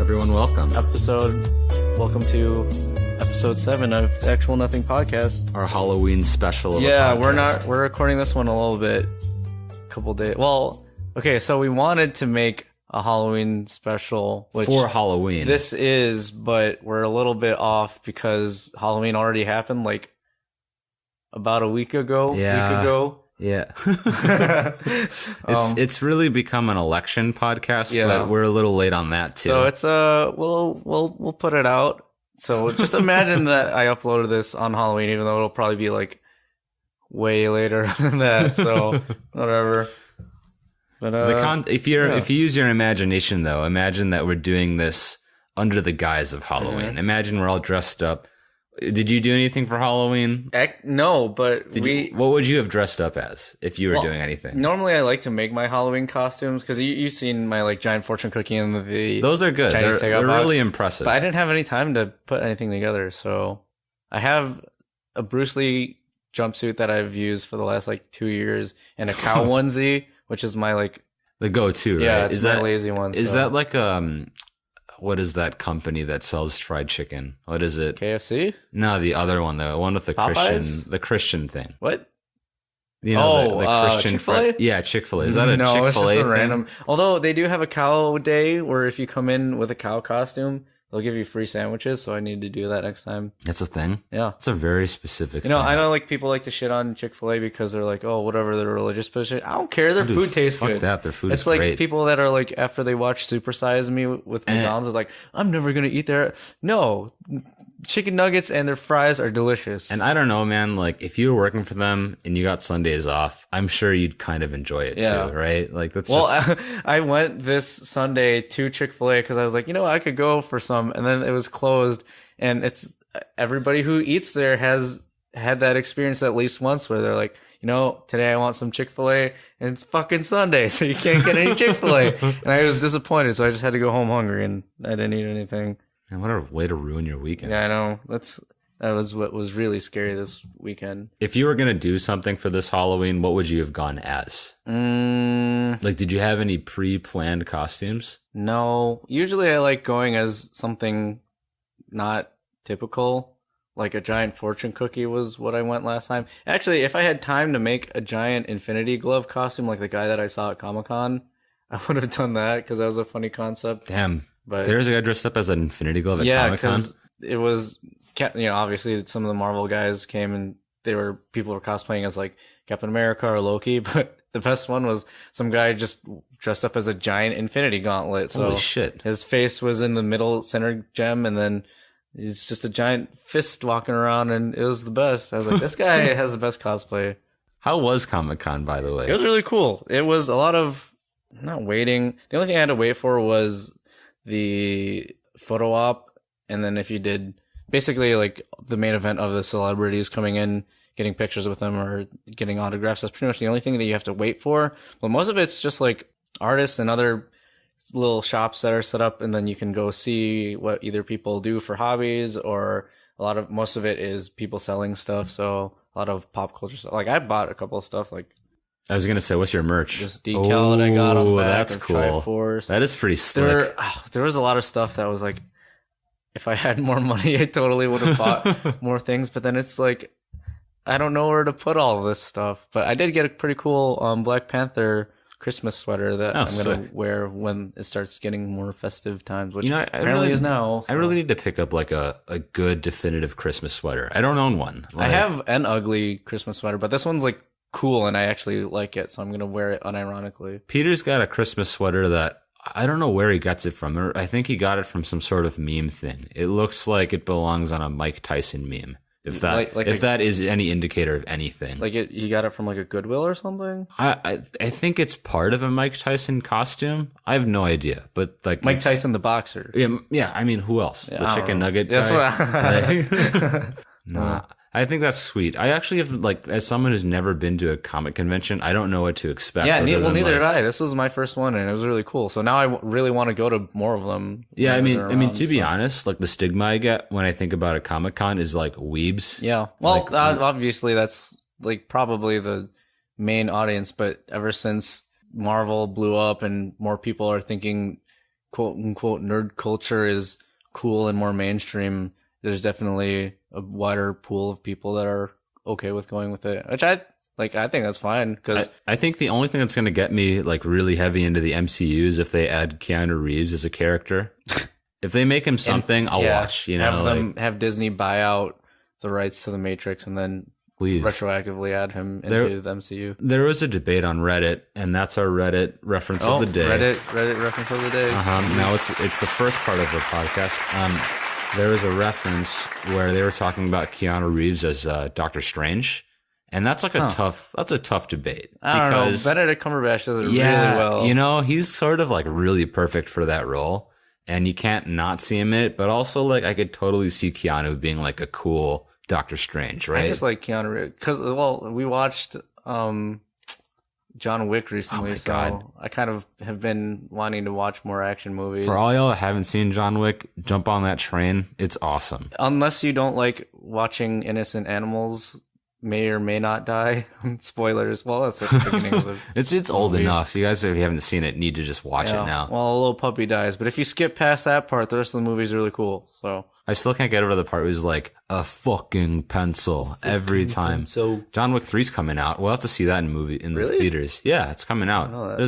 everyone, welcome. Welcome to episode 7 of the Actual Nothing podcast. Our Halloween special of Yeah, a podcast. we're recording this one a little bit, couple days. Well, okay, so we wanted to make a Halloween special, which for Halloween. this is, but we're a little bit off because Halloween already happened like about a week ago. Yeah. It's really become an election podcast, Yeah. but we're a little late on that too. So it's we'll put it out. So just imagine that I uploaded this on Halloween, even though it'll probably be like way later than that. So whatever. But if you use your imagination though, imagine that we're doing this under the guise of Halloween. Mm-hmm. Imagine we're all dressed up. Did you do anything for Halloween? No, but What would you have dressed up as if you were doing anything? Normally, I like to make my Halloween costumes because you've seen my like giant fortune cookie and Those are good. Chinese They're box. really impressive. But I didn't have any time to put anything together, so I have a Bruce Lee jumpsuit that I've used for the last like 2 years and a cow onesie, which is my like the go-to, right? Yeah, it's my lazy one. Is that like what is that company that sells fried chicken? What is it? KFC? No, the other one, the one with the Popeyes? Christian thing. What? You know, the Christian Chick-fil-A? Yeah, Chick-fil-A. Is that a Chick-fil-A it's just a thing? random. Although they do have a cow day where if you come in with a cow costume, they'll give you free sandwiches. So I need to do that next time. That's a thing? Yeah. It's a very specific thing. I know like people like to shit on Chick-fil-A because they're like, oh, whatever, they're religious position. I don't care. Their food tastes fuck good. that. Their food It's is like great. people that are like, after they watch Super Size Me with McDonald's, are like, I'm never going to eat there. No. Chicken nuggets and their fries are delicious. And I don't know, man, like if you were working for them and you got Sundays off, I'm sure you'd kind of enjoy it too, right? Like that's I went this Sunday to Chick-fil-A because I was like, I could go for some, and then it was closed. And it's everybody who eats there has had that experience at least once where they're like, today I want some Chick-fil-A, and it's fucking Sunday, so you can't get any Chick-fil-A. And I was disappointed, so I just had to go home hungry, and I didn't eat anything. And what a way to ruin your weekend. Yeah, I know. That was what was really scary this weekend. If you were going to do something for this Halloween, what would you have gone as? Like, did you have any pre-planned costumes? No. Usually I like going as something not typical. Like a giant fortune cookie was what I went last time. Actually, if I had time to make a giant Infinity Glove costume like the guy that I saw at Comic-Con, I would have done that because that was a funny concept. Damn. But there's a guy dressed up as an Infinity Glove at Comic-Con? because it was, obviously some of the Marvel guys came and people were cosplaying as like Captain America or Loki, but the best one was some guy just dressed up as a giant Infinity Gauntlet. So Holy shit. His face was in the middle center gem, and then it's just a giant fist walking around, and it was the best. I was like, this guy has the best cosplay. How was Comic-Con, by the way? It was really cool. It was a lot of not waiting. The only thing I had to wait for was the photo op, and then if you did basically like the main event of the celebrities coming in, getting pictures with them or getting autographs, that's pretty much the only thing that you have to wait for. But most of it's just like artists and other little shops that are set up, and then you can go see what either people do for hobbies, or most of it is people selling stuff. So a lot of pop culture stuff. Like I bought a couple of stuff, like I was going to say, what's your merch? this decal that I got on the back that's of cool. Triforce. That is pretty slick. There was a lot of stuff that was like, if I had more money, I totally would have bought more things. But then it's like, I don't know where to put all of this stuff. But I did get a pretty cool Black Panther Christmas sweater that I'm going to wear when it starts getting more festive times, which apparently is now. So. I really need to pick up like a good definitive Christmas sweater. I don't own one. I have an ugly Christmas sweater, but this one's like cool and I actually like it, so I'm going to wear it unironically. Peter's got a Christmas sweater that I don't know where he gets it from. I think he got it from some sort of meme thing. It looks like it belongs on a Mike Tyson meme. If that is any indicator of anything. Like you got it from like a Goodwill or something? I think it's part of a Mike Tyson costume. I have no idea, but like Mike Tyson the boxer. Yeah. I mean, who else? Yeah, the chicken nugget That's guy. what Nah. I think that's sweet. I actually have, like, as someone who's never been to a comic convention, I don't know what to expect. Yeah, neither did I. This was my first one, and it was really cool. So now I really want to go to more of them. Yeah, I mean, to be honest, like, the stigma I get when I think about a Comic-Con is, like, weebs. Yeah. Well, obviously that's, like, probably the main audience, but ever since Marvel blew up and more people are thinking quote unquote nerd culture is cool and more mainstream, there's definitely a wider pool of people that are okay with going with it, which I think that's fine, because I think the only thing that's going to get me like really heavy into the MCU is if they add Keanu Reeves as a character. If they make him something, I'll watch. Have Disney buy out the rights to the Matrix and then retroactively add him into the MCU. There was a debate on Reddit, and that's our Reddit reference of the day. Reddit reference of the day. Now it's the first part of the podcast. There was a reference where they were talking about Keanu Reeves as Doctor Strange. And that's like a tough debate. I don't know. Benedict Cumberbatch does it really well. He's sort of like really perfect for that role. And you can't not see him in it. But also, like, I could totally see Keanu being like a cool Doctor Strange, right? I just like Keanu Reeves. Because, we watched John Wick recently. God. I kind of have been wanting to watch more action movies. For all y'all that haven't seen John Wick, jump on that train. It's awesome. Unless you don't like watching innocent animals may or may not die. Spoilers. Well, that's at the beginning of the It's old enough. You guys, if you haven't seen it, need to just watch it now. Well, a little puppy dies, but if you skip past that part, the rest of the movie is really cool. So I still can't get over the part where he's like, a fucking pencil every time. So John Wick 3's coming out. We'll have to see that in the theaters. Yeah, it's coming out.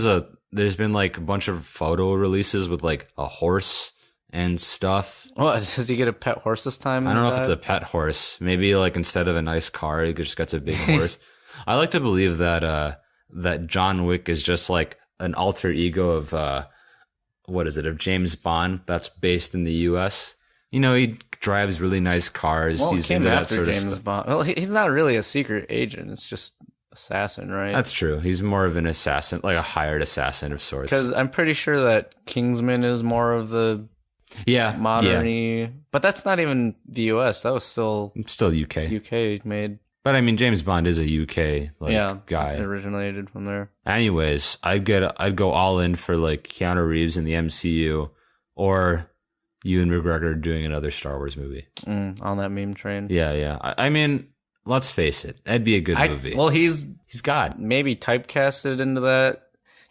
There's been like a bunch of photo releases with like a horse and stuff. What, does he get a pet horse this time? I don't know if it's a pet horse. Maybe like instead of a nice car, he just gets a big horse. I like to believe that that John Wick is just like an alter ego of of James Bond that's based in the US. He drives really nice cars. Well, he's into that sort of stuff. Bond. Well, he's not really a secret agent. It's just assassin, right? That's true. He's more of an assassin, like a hired assassin of sorts. Because I'm pretty sure that Kingsman is more of the modern-y. But that's not even the US. That was still UK. UK made. But I mean, James Bond is a UK guy. It originated from there. Anyways, I'd go all in for like Keanu Reeves in the MCU, or Ewan McGregor doing another Star Wars movie. On that meme train. Yeah. I mean, let's face it, that'd be a good movie. Well, he's God. Maybe typecasted into that.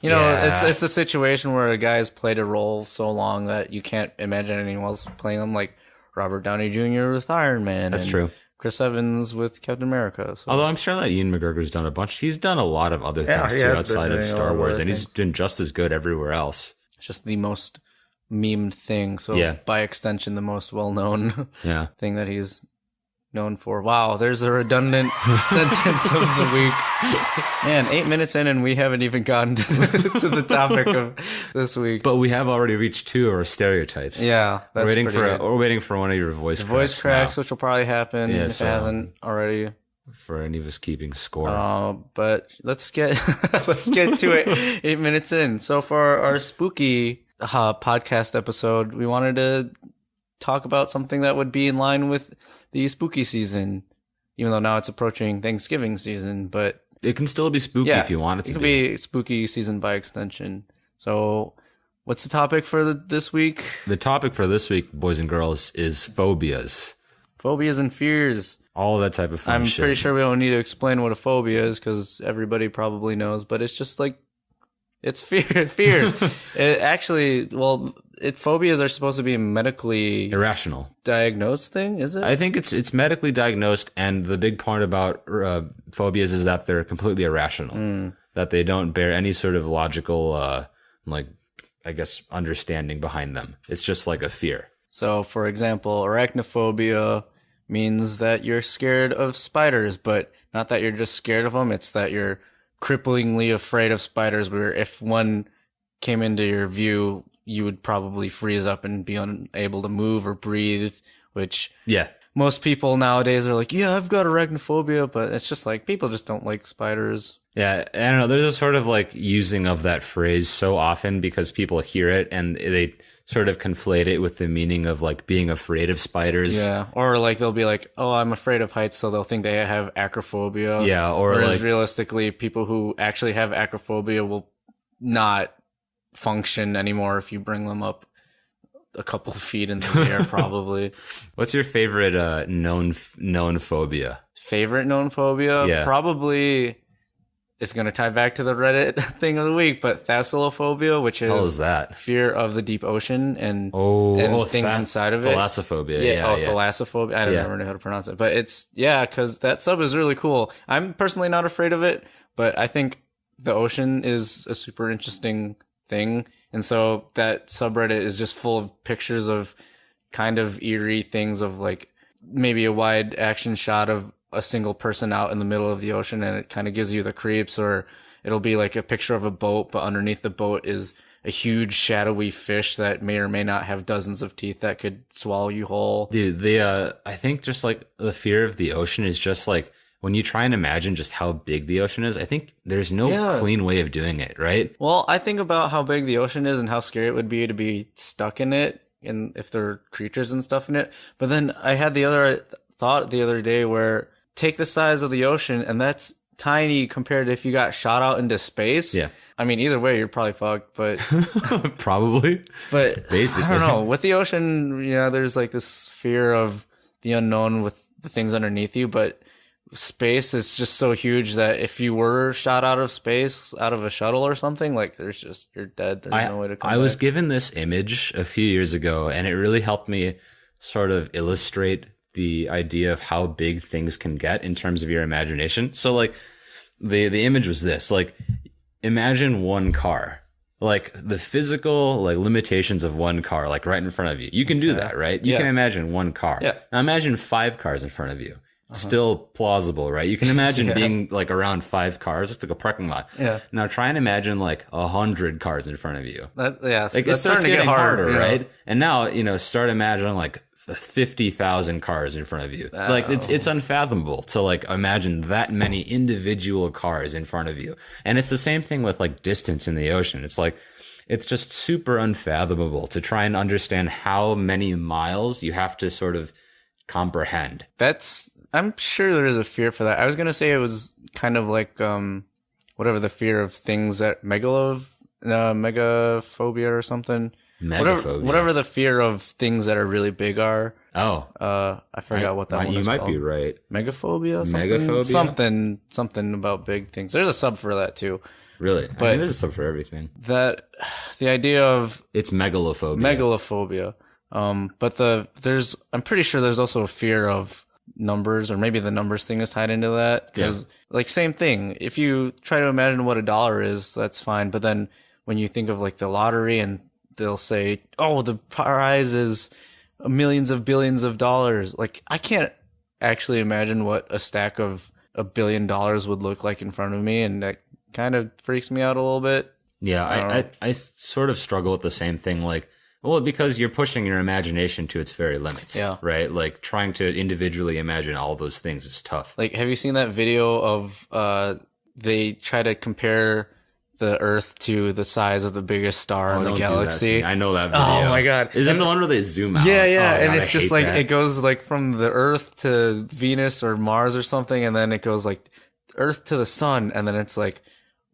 It's a situation where a guy's played a role so long that you can't imagine anyone else playing him, like Robert Downey Jr. with Iron Man. That's true. Chris Evans with Captain America. So. Although I'm sure that Ewan McGregor's done a bunch. He's done a lot of other things too outside of Star Wars, and he's been just as good everywhere else. It's just the most memed thing. So by extension, the most well-known thing that he's known for. Wow, there's a redundant sentence of the week. Man, 8 minutes in and we haven't even gotten to the topic of this week. But we have already reached 2 of our stereotypes. Yeah, that's we're waiting for one of your voice cracks, which will probably happen if it hasn't already. For any of us keeping score. But let's get to it. 8 minutes in. So for our spooky podcast episode, we wanted to talk about something that would be in line with the spooky season, even though now it's approaching Thanksgiving season, but it can still be spooky if you want it to be. It can be spooky season by extension. So what's the topic for this week? The topic for this week, boys and girls, is phobias. Phobias and fears. All of that type of fun shit. I'm pretty sure we don't need to explain what a phobia is because everybody probably knows, but it's just like, it's fears. Phobias are supposed to be medically irrational diagnosed thing, is it? I think it's medically diagnosed, and the big part about phobias is that they're completely irrational, that they don't bear any sort of logical, understanding behind them. It's just like a fear. So, for example, arachnophobia means that you're scared of spiders, but not that you're just scared of them. It's that you're cripplingly afraid of spiders, where if one came into your view, you would probably freeze up and be unable to move or breathe, which most people nowadays are like, I've got arachnophobia, but it's just like people just don't like spiders. Yeah, I don't know. There's a sort of like using of that phrase so often because people hear it and they sort of conflate it with the meaning of like being afraid of spiders. Yeah, or like they'll be like, oh, I'm afraid of heights, so they'll think they have acrophobia. Yeah, or whereas like realistically, people who actually have acrophobia will not function anymore if you bring them up a couple feet in the air, probably. What's your favorite known phobia? Favorite known phobia? Yeah. Probably it's going to tie back to the Reddit thing of the week, but thalassophobia, which is that? Fear of the deep ocean and things inside of it. Thalassophobia. Yeah. Thalassophobia. I don't remember how to pronounce it, but it's, because that sub is really cool. I'm personally not afraid of it, but I think the ocean is a super interesting thing. And so that subreddit is just full of pictures of kind of eerie things of like maybe a wide action shot of a single person out in the middle of the ocean, and it kind of gives you the creeps, or it'll be like a picture of a boat, but underneath the boat is a huge shadowy fish that may or may not have dozens of teeth that could swallow you whole. Dude, I think just like the fear of the ocean is just like when you try and imagine just how big the ocean is, I think there's no clean way of doing it, right? Well, I think about how big the ocean is and how scary it would be to be stuck in it, and if there are creatures and stuff in it. But then I had the other thought the other day where take the size of the ocean, and that's tiny compared to if you got shot out into space. Yeah. I mean, either way, you're probably fucked, but probably. But basically, I don't know. With the ocean, there's like this fear of the unknown with the things underneath you, but space is just so huge that if you were shot out of space, out of a shuttle or something, like you're dead. There's no way to come back. I was given this image a few years ago, and it really helped me sort of illustrate the idea of how big things can get in terms of your imagination. So like the image was this, like imagine one car, like the physical like limitations of one car, like right in front of you. You can do that, right? You can imagine one car. Yeah. Now imagine 5 cars in front of you. Still plausible, right? You can imagine being like around 5 cars. It's like a parking lot. Yeah. Now try and imagine like 100 cars in front of you. Like it starts getting harder, right? And now, start imagining like 50,000 cars in front of you. Like it's unfathomable to like imagine that many individual cars in front of you. And it's the same thing with like distance in the ocean. It's like, it's just super unfathomable to try and understand how many miles you have to sort of comprehend. I'm sure there is a fear for that. I was going to say it was kind of like, whatever the fear of things that megaphobia or something. Whatever the fear of things that are really big are. Oh. I forgot what that one is called. You might be right. Megaphobia? Megaphobia? Something about big things. There's a sub for that too. Really? But there's a sub for everything. The idea of... It's megalophobia. But I'm pretty sure there's also a fear of numbers, or maybe the numbers thing is tied into that. Because, like, same thing. If you try to imagine what $1 is, that's fine. But then when you think of, like, the lottery, and they'll say, oh, the prize is millions of billions of dollars. Like, I can't actually imagine what a stack of $1 billion would look like in front of me, and that kind of freaks me out a little bit. Yeah, I sort of struggle with the same thing. Like, well, because you're pushing your imagination to its very limits, right? Like, trying to individually imagine all those things is tough. Like, have you seen that video of they try to compare the Earth to the size of the biggest star in the galaxy? I know that video. Oh my god! Is that the one where they zoom out? Yeah, Oh, and God, it's just like it goes like from the Earth to Venus or Mars or something, and then it goes like Earth to the sun, and then it's like,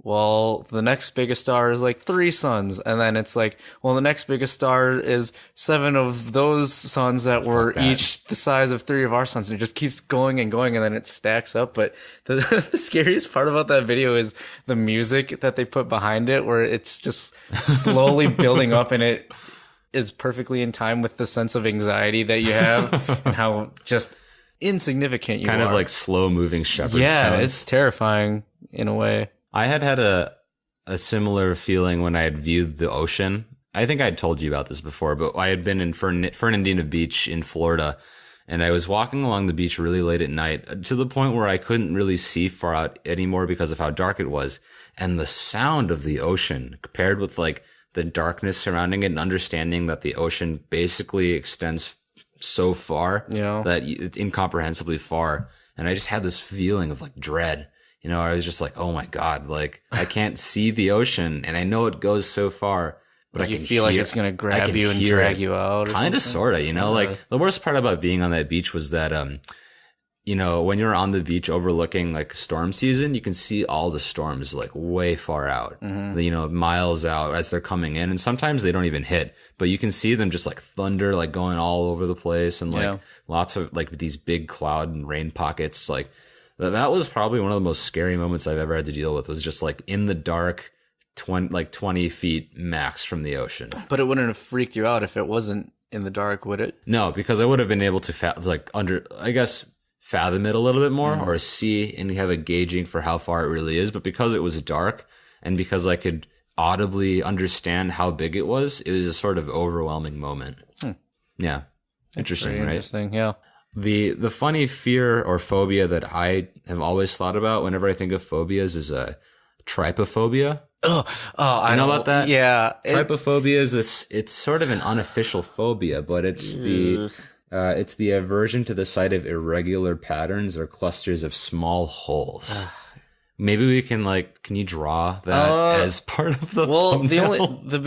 well, the next biggest star is like 3 suns. And then it's like, well, the next biggest star is 7 of those suns that were each the size of 3 of our suns. And it just keeps going and going, and then it stacks up. But the scariest part about that video is the music that they put behind it, where it's just slowly building up, and it is perfectly in time with the sense of anxiety that you have and how just insignificant you are. Kind of like slow moving shepherd's tones. Yeah, it's terrifying in a way. I had a similar feeling when I had viewed the ocean. I think I'd told you about this before, but I had been in Fernandina Beach in Florida, and I was walking along the beach really late at night to the point where I couldn't really see far out anymore because of how dark it was. And the sound of the ocean compared with like the darkness surrounding it, and understanding that the ocean basically extends so far, that it's incomprehensibly far. And I just had this feeling of like dread. I was just like, oh my God, like I can't see the ocean, and I know it goes so far, but I can feel like it's going to grab you and drag you out. Kind of, sort of, like the worst part about being on that beach was that, when you're on the beach overlooking like storm season, you can see all the storms like way far out, miles out as they're coming in. And sometimes they don't even hit, but you can see them just like thunder, like going all over the place, and like lots of like these big cloud and rain pockets, like That was probably one of the most scary moments I've ever had to deal with, was just like in the dark, 20 feet max from the ocean. But it wouldn't have freaked you out if it wasn't in the dark, would it? No, because I would have been able to fathom it a little bit more, or see and have a gauging for how far it really is. But because it was dark and because I could audibly understand how big it was a sort of overwhelming moment. Yeah. Interesting, right? Interesting, yeah. The funny fear or phobia that I have always thought about whenever I think of phobias is a trypophobia. I know about that? Yeah. Trypophobia is this, it's sort of an unofficial phobia, but it's the aversion to the sight of irregular patterns or clusters of small holes. Maybe we can can you draw that as part of the thumbnail? the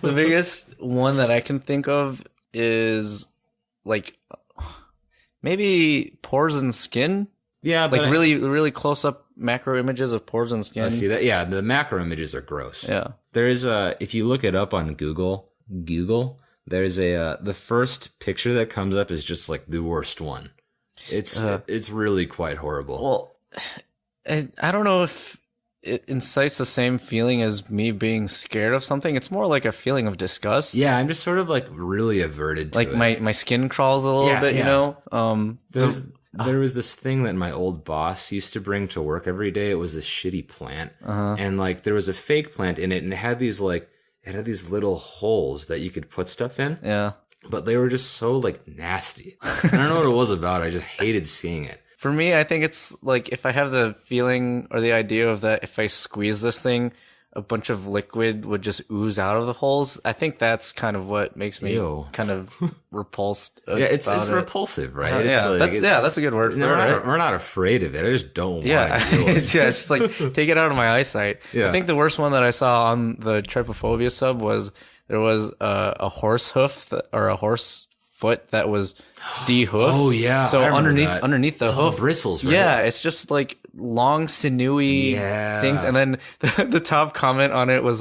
biggest one that I can think of is maybe pores and skin. Yeah, but really close up macro images of pores and skin. I see that. Yeah, the macro images are gross. Yeah. There's if you look it up on Google, there's the first picture that comes up is just the worst one. It's really quite horrible. Well, I don't know if it incites the same feeling as me being scared of something. It's more like a feeling of disgust. Yeah, I'm just sort of really averted to it. My skin crawls a little bit, you know? There was this thing that my old boss used to bring to work every day. It was this shitty plant. And there was a fake plant in it, and it had these little holes that you could put stuff in. Yeah. But they were just so nasty. I don't know what it was about. I just hated seeing it. For me, I think it's if I have the feeling or the idea of that if I squeeze this thing, a bunch of liquid would just ooze out of the holes. I think that's kind of what makes me kind of repulsed. Yeah, it's repulsive, right? That's a good word for it. Right? We're not afraid of it. I just don't want to deal with it. Yeah, it's just take it out of my eyesight. Yeah. I think the worst one that I saw on the Trypophobia sub was there was a horse hoof or a horse foot that was de-hoofed. Oh yeah. So underneath the hoof, all the bristles, right? Yeah, it's just long sinewy things. And then the top comment on it was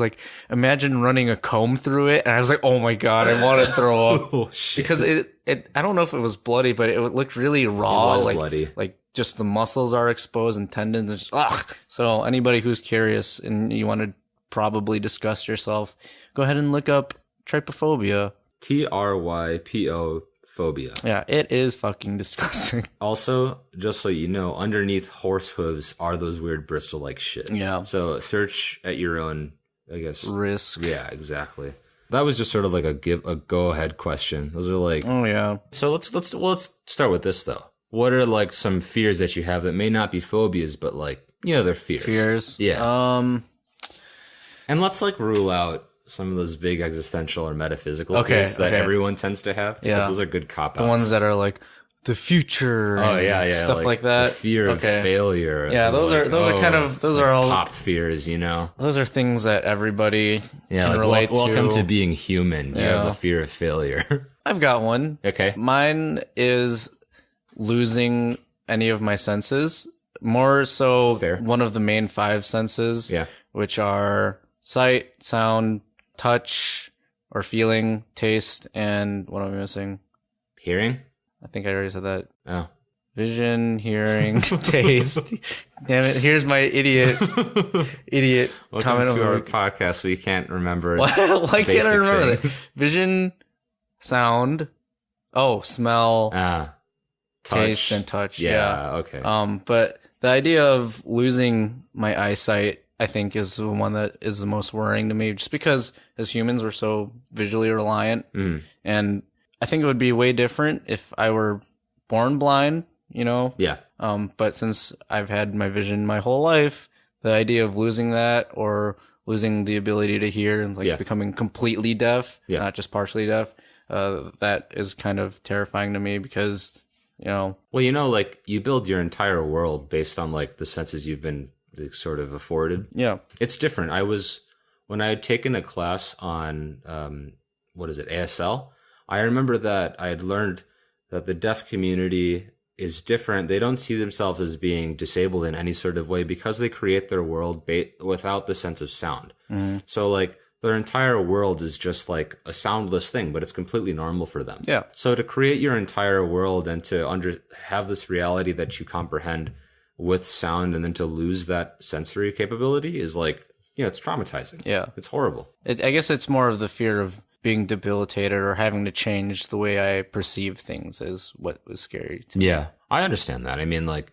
imagine running a comb through it. And I was oh my God, I want to throw up. Oh, shit. Because it I don't know if it was bloody, but it looked really raw. It was bloody. Just the muscles are exposed and tendons. And just, so anybody who's curious and you want to probably disgust yourself, go ahead and look up trypophobia. Trypo phobia. Yeah, it is fucking disgusting. Also, just so you know, underneath horse hooves are those weird bristle-like shit. Yeah. So search at your own, I guess, risk. Yeah, exactly. That was just sort of a go-ahead question. Those are oh yeah. So let's start with this though. What are some fears that you have that may not be phobias, but they're fears. Fears. Yeah. And let's rule out some of those big existential or metaphysical fears that everyone tends to have. Because those are good cop-outs. The ones that are the future. Oh yeah, stuff like that. The fear of failure. Yeah, those are all pop fears. Those are things that everybody can relate to. Welcome to being human. You have the fear of failure. I've got one. Okay. Mine is losing any of my senses. More so, one of the main 5 senses. Yeah. Which are sight, sound, touch, or feeling, taste, and what am I missing? Hearing? I think I already said that. Oh. Vision, hearing, taste. Damn it! Here's my idiot Welcome comment to our podcast. We can't remember. Why can't I remember that? Vision, sound, smell, taste, and touch. Yeah. Okay. But the idea of losing my eyesight, I think, is the one that is the most worrying to me, just because as humans we're so visually reliant, and I think it would be way different if I were born blind, Yeah. But since I've had my vision my whole life, the idea of losing that or losing the ability to hear and becoming completely deaf, not just partially deaf, that is kind of terrifying to me because, Well, you build your entire world based on the senses you've been sort of afforded. Yeah. It's different. When I had taken a class on, ASL, I remember that I had learned that the deaf community is different. They don't see themselves as being disabled in any sort of way because they create their world without the sense of sound. Mm-hmm. So their entire world is just like a soundless thing, but it's completely normal for them. Yeah. So to create your entire world and to have this reality that you comprehend with sound and then to lose that sensory capability is like, it's traumatizing. Yeah. It's horrible. I guess it's more of the fear of being debilitated or having to change the way I perceive things is what was scary to me. Yeah, I understand that. I mean, like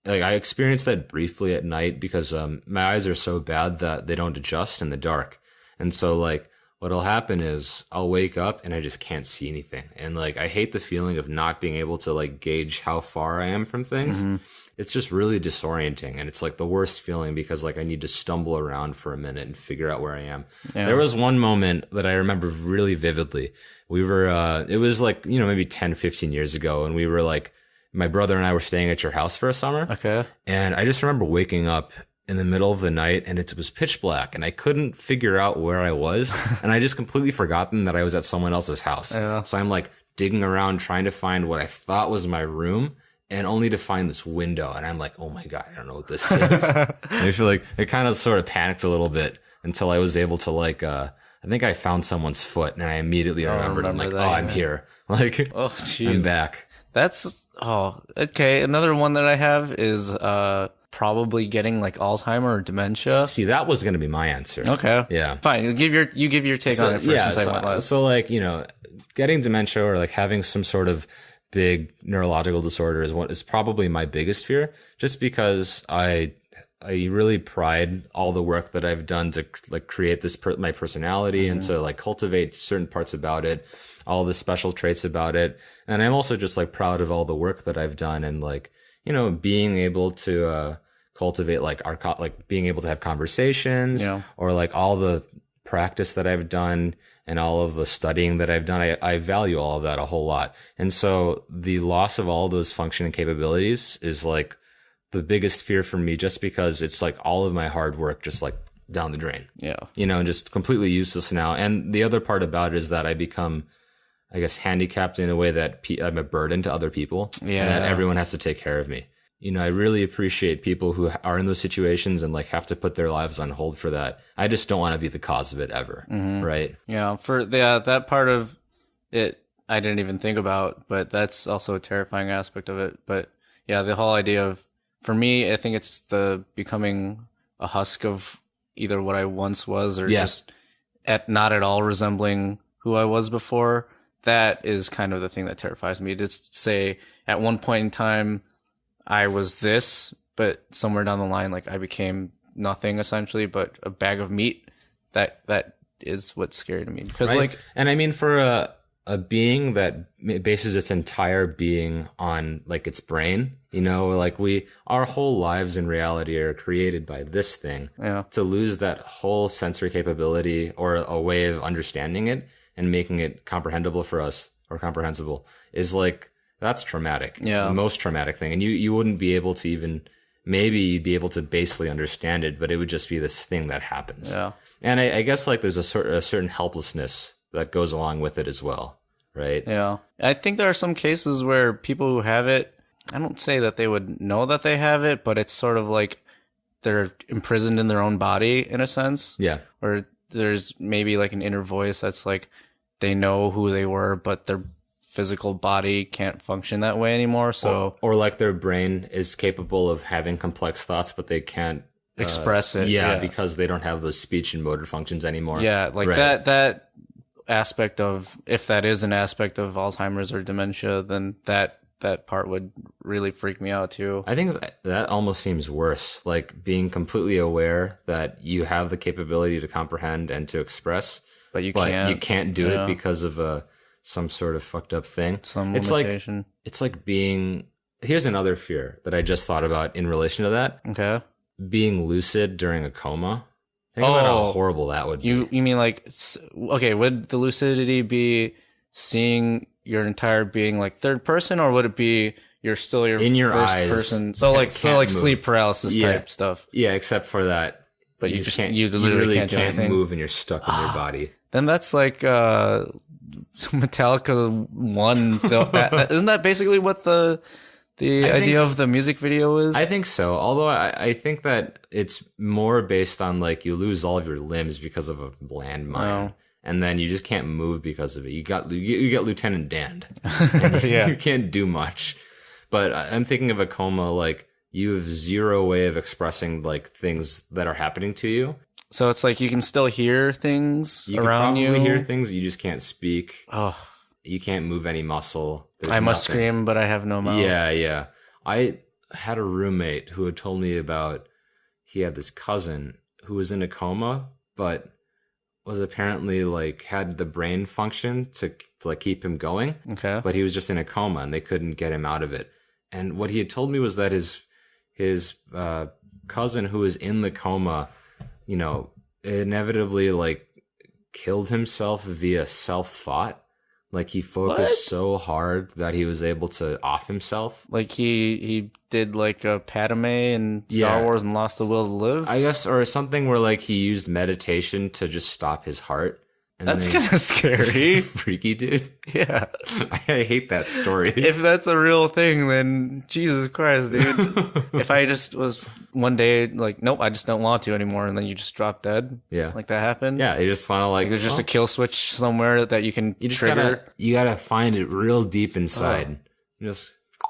I experienced that briefly at night because my eyes are so bad that they don't adjust in the dark. And so like what'll happen is I'll wake up and I just can't see anything. And like I hate the feeling of not being able to like gauge how far I am from things. Mm-hmm. It's just really disorienting, and it's like the worst feeling because like I need to stumble around for a minute and figure out where I am. Yeah. There was one moment that I remember really vividly. We were, it was like, maybe 10, 15 years ago, and we were like, my brother and I were staying at your house for a summer. Okay. And I just remember waking up in the middle of the night and it was pitch black and I couldn't figure out where I was. And I just completely forgotten that I was at someone else's house. Yeah. So I'm like digging around trying to find what I thought was my room, and only to find this window. And I'm like, oh my God, I don't know what this is. And I feel like I kind of sort of panicked a little bit until I was able to like, I think I found someone's foot and I immediately remembered. I'm like, I'm here. Like, oh, geez. I'm back. That's, okay. Another one that I have is, probably getting like Alzheimer or dementia. See, that was going to be my answer. Okay. Yeah. Fine. You give your take on it first. Yeah. So like, getting dementia or like having some sort of big neurological disorder is probably my biggest fear, just because I really pride all the work that I've done to like create this my personality and to like cultivate certain parts about it, all the special traits about it. And I'm also just like proud of all the work that I've done and like, being able to cultivate like being able to have conversations or like all the practice that I've done and all of the studying that I've done, I value all of that a whole lot. And so the loss of all those functioning capabilities is like the biggest fear for me, just because it's like all of my hard work just like down the drain. Yeah. And just completely useless now. And the other part about it is that I become, I guess, handicapped in a way that I'm a burden to other people. Yeah. And that everyone has to take care of me. I really appreciate people who are in those situations and like have to put their lives on hold for that. I just don't want to be the cause of it ever. Mm-hmm. Right. Yeah. That part of it, I didn't even think about, but that's also a terrifying aspect of it. But yeah, the whole idea of, for me, I think it's the becoming a husk of either what I once was or just not at all resembling who I was before. That is kind of the thing that terrifies me. To say at one point in time, I was this, but somewhere down the line, like I became nothing essentially, but a bag of meat. That is what's scary to me, because and I mean, for a being that bases its entire being on like its brain, like our whole lives in reality are created by this thing. Yeah. To lose that whole sensory capability or a way of understanding it and making it comprehensible for us or comprehensible is like, that's traumatic. Yeah. The most traumatic thing. And you wouldn't be able to even, maybe you'd be able to basically understand it, but it would just be this thing that happens. Yeah. And I guess like there's a certain helplessness that goes along with it as well. Right. Yeah. I think there are some cases where people who have it, I don't say that they would know that they have it, but it's sort of like they're imprisoned in their own body in a sense. Yeah. Or there's maybe like an inner voice that's like, they know who they were, but their physical body can't function that way anymore. So, or like their brain is capable of having complex thoughts, but they can't express it. Yeah, because they don't have those speech and motor functions anymore. Yeah, like that aspect of, if that is an aspect of Alzheimer's or dementia, then that part would really freak me out too. I think that almost seems worse, like being completely aware that you have the capability to comprehend and to express, but you can't do it because of some sort of fucked up thing. Some limitation. It's like being, here's another fear that I just thought about in relation to that. Okay. Being lucid during a coma. Think about how horrible that would be. You mean like, okay, would the lucidity be seeing your entire being like third person, or would it be you're still your in your first eyes, person? So like sleep paralysis type stuff. Yeah, except for that. But you just can't, you literally can't move and you're stuck in your body. Then that's like, Metallica 1, isn't that basically what the the idea of the music video is? I think so. Although I think that it's more based on like you lose all of your limbs because of a landmine. And then you just can't move because of it. You got Lieutenant Dan. Yeah. You can't do much. But I'm thinking of a coma like you have zero way of expressing like things that are happening to you. So it's like you can still hear things around you. You can probably hear things. You just can't speak. Oh. You can't move any muscle. I must scream, but I have no mouth. Yeah. I had a roommate who had told me about he had this cousin who was in a coma, but was apparently like had the brain function to like keep him going. Okay. But he was just in a coma and they couldn't get him out of it. And what he had told me was that his cousin who was in the coma, you know, inevitably like killed himself via self-thought. Like he focused so hard that he was able to off himself. Like he did like a Padme in Star Wars and lost the will to live? I guess, or something where like he used meditation to just stop his heart. And that's kind of scary. Freaky, dude. Yeah. I hate that story. If that's a real thing, then Jesus Christ, dude. If I just was one day like, nope, I just don't want to anymore, and then you just drop dead. Yeah. Like that happened. Yeah, you just want to like there's just a kill switch somewhere that you can trigger. You gotta find it real deep inside.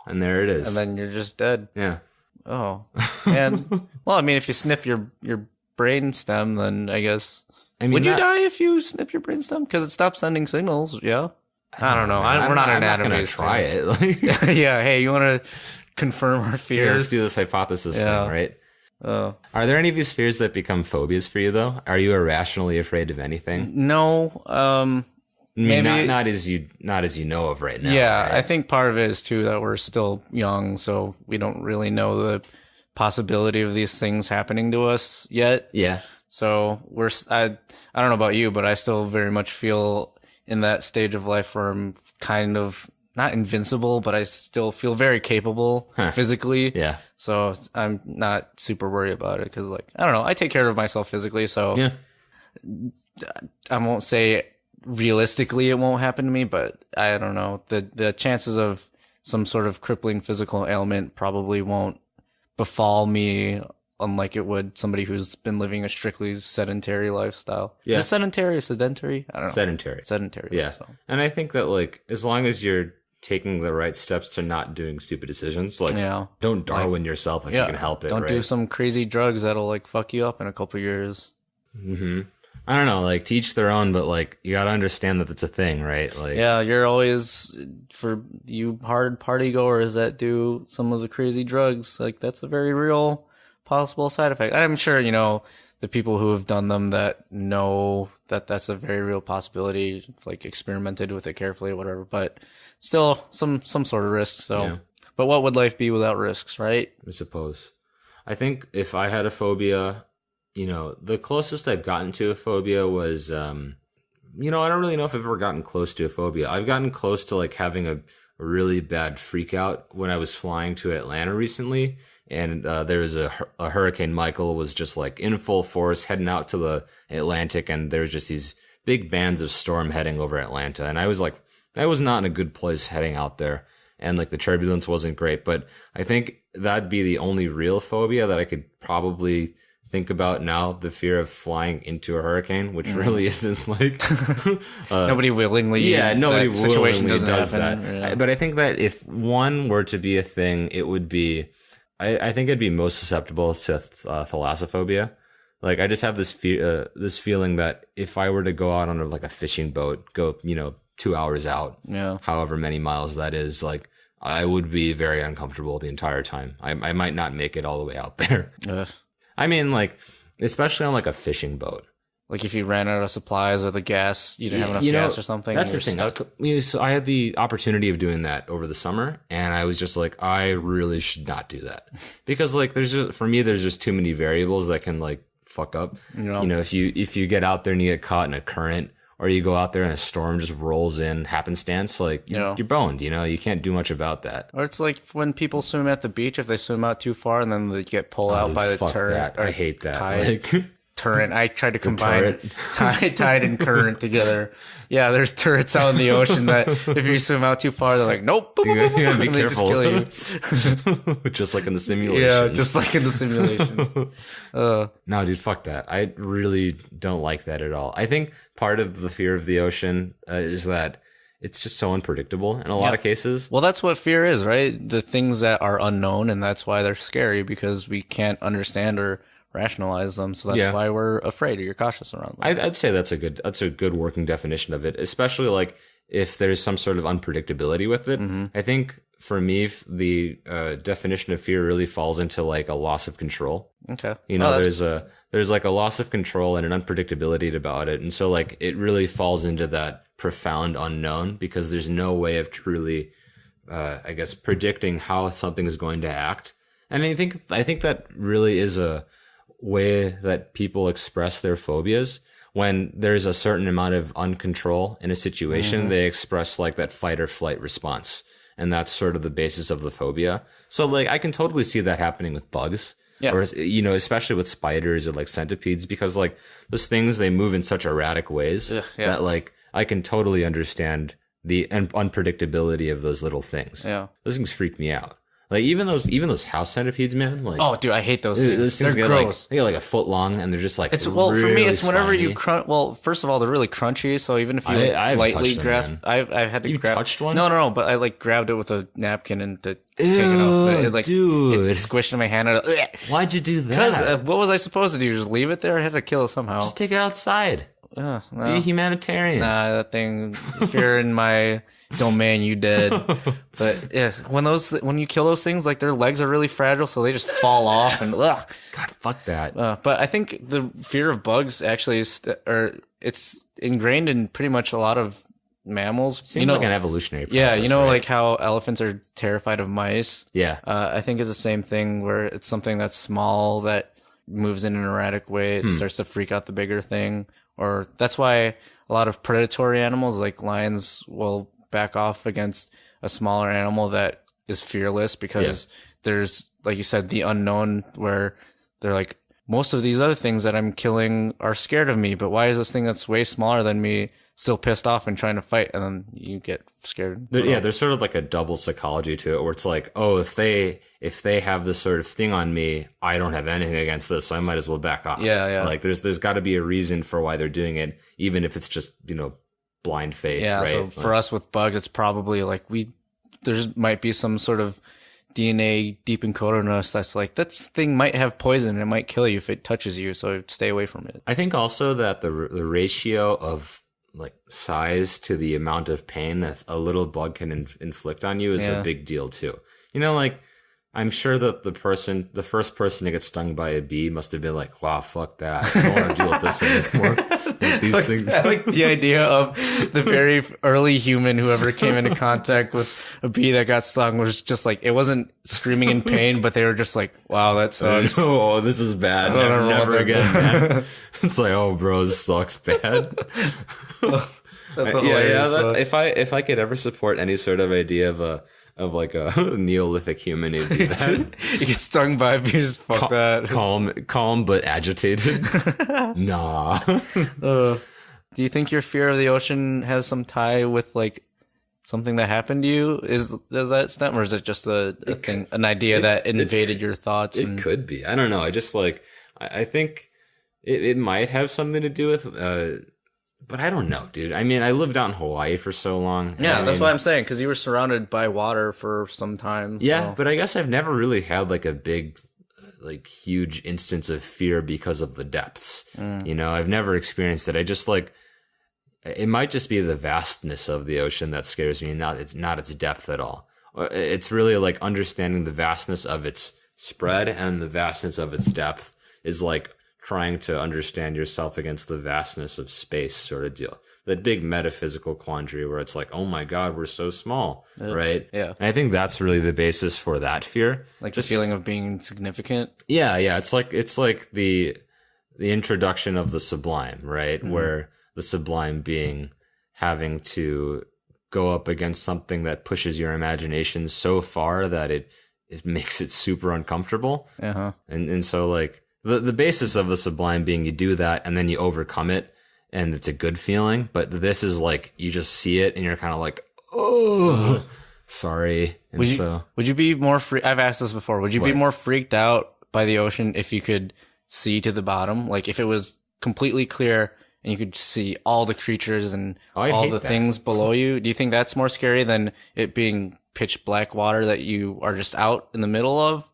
And there it is. And then you're just dead. Yeah. Oh. And well, I mean, if you snip your brain stem, then I guess. I mean, would you die if you snip your brainstem? Because it stops sending signals. Yeah. I don't know. We're not anatomy. I'm not gonna try it. Yeah. Hey, you want to confirm our fears? Yeah, let's do this hypothesis thing, right? Are there any of these fears that become phobias for you, though? Are you irrationally afraid of anything? No. Maybe not as you know of right now. Yeah, right? I think part of it is too that we're still young, so we don't really know the possibility of these things happening to us yet. Yeah. So I don't know about you, but I still very much feel in that stage of life where I'm kind of not invincible, but I still feel very capable physically. Yeah. So I'm not super worried about it because, like, I don't know, I take care of myself physically. So yeah. I won't say realistically it won't happen to me, but I don't know. The chances of some sort of crippling physical ailment probably won't befall me unlike it would somebody who's been living a strictly sedentary lifestyle. Yeah. Is it sedentary or sedentary? I don't know. Sedentary. Yeah. So. And I think that, like, as long as you're taking the right steps to not doing stupid decisions, like, don't Darwin yourself if you can help it. Don't do some crazy drugs that'll, like, fuck you up in a couple years. Mm-hmm. I don't know, like, to each their own, but, like, you gotta understand that it's a thing, right? Like, yeah, you're always, for you hard party goers that do some of the crazy drugs, like, that's a very real possible side effect. I'm sure, you know, the people who have done them that know that that's a very real possibility, like experimented with it carefully or whatever, but still some sort of risk. So, But what would life be without risks, right? I suppose. I think if I had a phobia, you know, the closest I've gotten to a phobia was, you know, I don't really know if I've ever gotten close to a phobia. I've gotten close to like having a really bad freak out when I was flying to Atlanta recently. And there was a Hurricane Michael was just like in full force heading out to the Atlantic. And there was just these big bands of storm heading over Atlanta. And I was like, I was not in a good place heading out there. And like the turbulence wasn't great. But I think that'd be the only real phobia that I could probably think about now, the fear of flying into a hurricane, which really isn't like nobody willingly. Yeah, nobody willingly does happen. that. Yeah. But I think that if one were to be a thing, it would be. I think it'd be most susceptible to thalassophobia. Like I just have this this feeling that if I were to go out on a fishing boat, go 2 hours out, however many miles that is, like I would be very uncomfortable the entire time. I might not make it all the way out there. I mean, like, especially on like a fishing boat. Like if you ran out of supplies or the gas, you didn't have enough gas or something. That's the thing. So I had the opportunity of doing that over the summer, and I was just like, I really should not do that because like there's just too many variables that can like fuck up. You know, if you get out there and you get caught in a current, or you go out there and a storm just rolls in happenstance, like you're boned. You know, you can't do much about that. Or it's like when people swim at the beach, if they swim out too far and then they get pulled out by the turret. I hate that. Tide. turret. I tried to combine tide and current together. Yeah, there's turrets out in the ocean that if you swim out too far, they're like, nope, boop, boop, boop, You gotta be and they careful. just kill you. Just like in the simulations. Yeah, just like in the simulations. No, dude, fuck that. I really don't like that at all. I think part of the fear of the ocean is that it's just so unpredictable in a lot of cases. Well, that's what fear is, right? The things that are unknown, and that's why they're scary, because we can't understand or rationalize them. So that's why we're afraid or you're cautious around them. I'd say that's a good working definition of it, especially like if there's some sort of unpredictability with it. I think for me, the definition of fear really falls into like a loss of control. Okay. You know, there's like a loss of control and an unpredictability about it. And so like it really falls into that profound unknown because there's no way of truly, I guess, predicting how something is going to act. And I think that really is a way that people express their phobias. When there's a certain amount of uncontrol in a situation, they express like that fight or flight response. And that's sort of the basis of the phobia. So like I can totally see that happening with bugs. Yeah. Or, you know, especially with spiders or like centipedes, because like those things, they move in such erratic ways that like I can totally understand the unpredictability of those little things. Yeah. Those things freak me out. Like even those house centipedes, man. Like, oh, dude, I hate those things. Those they're gross. They get like a foot long, and they're just like it's really for me. It's spiny. Whenever you crunch. Well, first of all, they're really crunchy. So even if you lightly grasp, I've had to grab. Touched one? No. But I like grabbed it with a napkin and to take it off. But it like dude. It squished in my hand. Why'd you do that? Because what was I supposed to do? Just leave it there? I had to kill it somehow. Just take it outside. No. Be a humanitarian. Nah, that thing. If you're in my domain, you dead. But yeah, when you kill those things, like their legs are really fragile, so they just fall off and ugh. God, fuck that. But I think the fear of bugs actually it's ingrained in pretty much a lot of mammals. Seems like an evolutionary process. Yeah, you know, right? like how elephants are terrified of mice. Yeah. I think it's the same thing where it's something that's small that moves in an erratic way. It starts to freak out the bigger thing. Or that's why a lot of predatory animals like lions will back off against a smaller animal that is fearless because there's, like you said, the unknown where they're like, most of these other things that I'm killing are scared of me, but why is this thing that's way smaller than me still pissed off and trying to fight? And then you get scared. There's sort of like a double psychology to it where it's like, oh, if they have this sort of thing on me, I don't have anything against this, so I might as well back off. Yeah. Like there's got to be a reason for why they're doing it, even if it's just, you know, blind faith. Yeah. Right? So for us with bugs, it's probably like there might be some sort of DNA deep encoded in us that's like, this thing might have poison and it might kill you if it touches you, so stay away from it. I think also that the ratio of like size to the amount of pain that a little bug can inflict on you is a big deal too. You know, like I'm sure that the first person to get stung by a bee must have been like, wow, fuck that. I don't want to deal with this anymore. Like these things. I like the idea of the very early human who ever came into contact with a bee that got stung was just like, it wasn't screaming in pain, but they were just like, wow, that sucks. Oh, this is bad. Never again, man. It's like, oh, bro, this sucks bad. That's if I could ever support any sort of idea of like a Neolithic human, it'd be that. You get stung by bees, fuck that. Calm but agitated. Nah. Do you think your fear of the ocean has some tie with like something that happened to you? Does that stem, or is it just an idea that invaded your thoughts? It could be. I don't know. I just like I think it might have something to do with. But I don't know, dude. I mean, I lived out in Hawaii for so long. Yeah, that's what I'm saying, because you were surrounded by water for some time. Yeah, but I guess I've never really had like a big, like huge instance of fear because of the depths. You know, I've never experienced it. I just like, it might just be the vastness of the ocean that scares me, it's not its depth at all. It's really like understanding the vastness of its spread and the vastness of its depth is like trying to understand yourself against the vastness of space sort of deal. That big metaphysical quandary where it's like, oh my God, we're so small, right? Yeah. And I think that's really the basis for that fear. Like just, the feeling of being insignificant? Yeah. It's like the introduction of the sublime, right? Where the sublime being having to go up against something that pushes your imagination so far that it makes it super uncomfortable. And so like, the basis of the sublime being you do that and then you overcome it and it's a good feeling. But this is like you just see it and you're kind of like, oh, sorry. And would you be more I've asked this before. Would you be more freaked out by the ocean if you could see to the bottom? Like if it was completely clear and you could see all the creatures and all the things below you. Do you think that's more scary than it being pitch black water that you are just out in the middle of?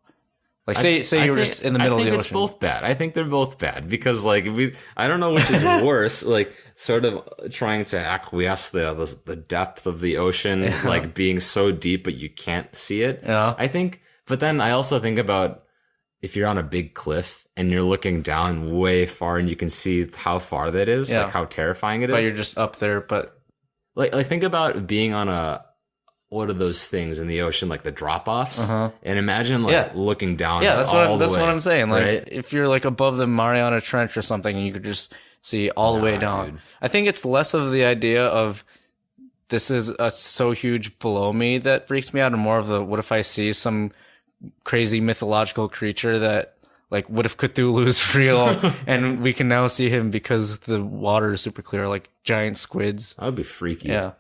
Like say you were just in the middle of the ocean. I think it's both bad. I think they're both bad because like I don't know which is worse. Like sort of trying to acquiesce the depth of the ocean, like being so deep but you can't see it. Yeah. I think, but then I also think about if you're on a big cliff and you're looking down way far and you can see how far that is, like how terrifying it is. But you're just up there. But like think about being on what are those things in the ocean, like the drop-offs? And imagine like looking down. Yeah, that's what I'm saying. Like if you're like above the Mariana Trench or something and you could just see all the way down. Dude. I think it's less of the idea of this is so huge below me that freaks me out, and more of the what if I see some crazy mythological creature that, like, what if Cthulhu is real and we can now see him because the water is super clear, like giant squids. That would be freaky. Yeah.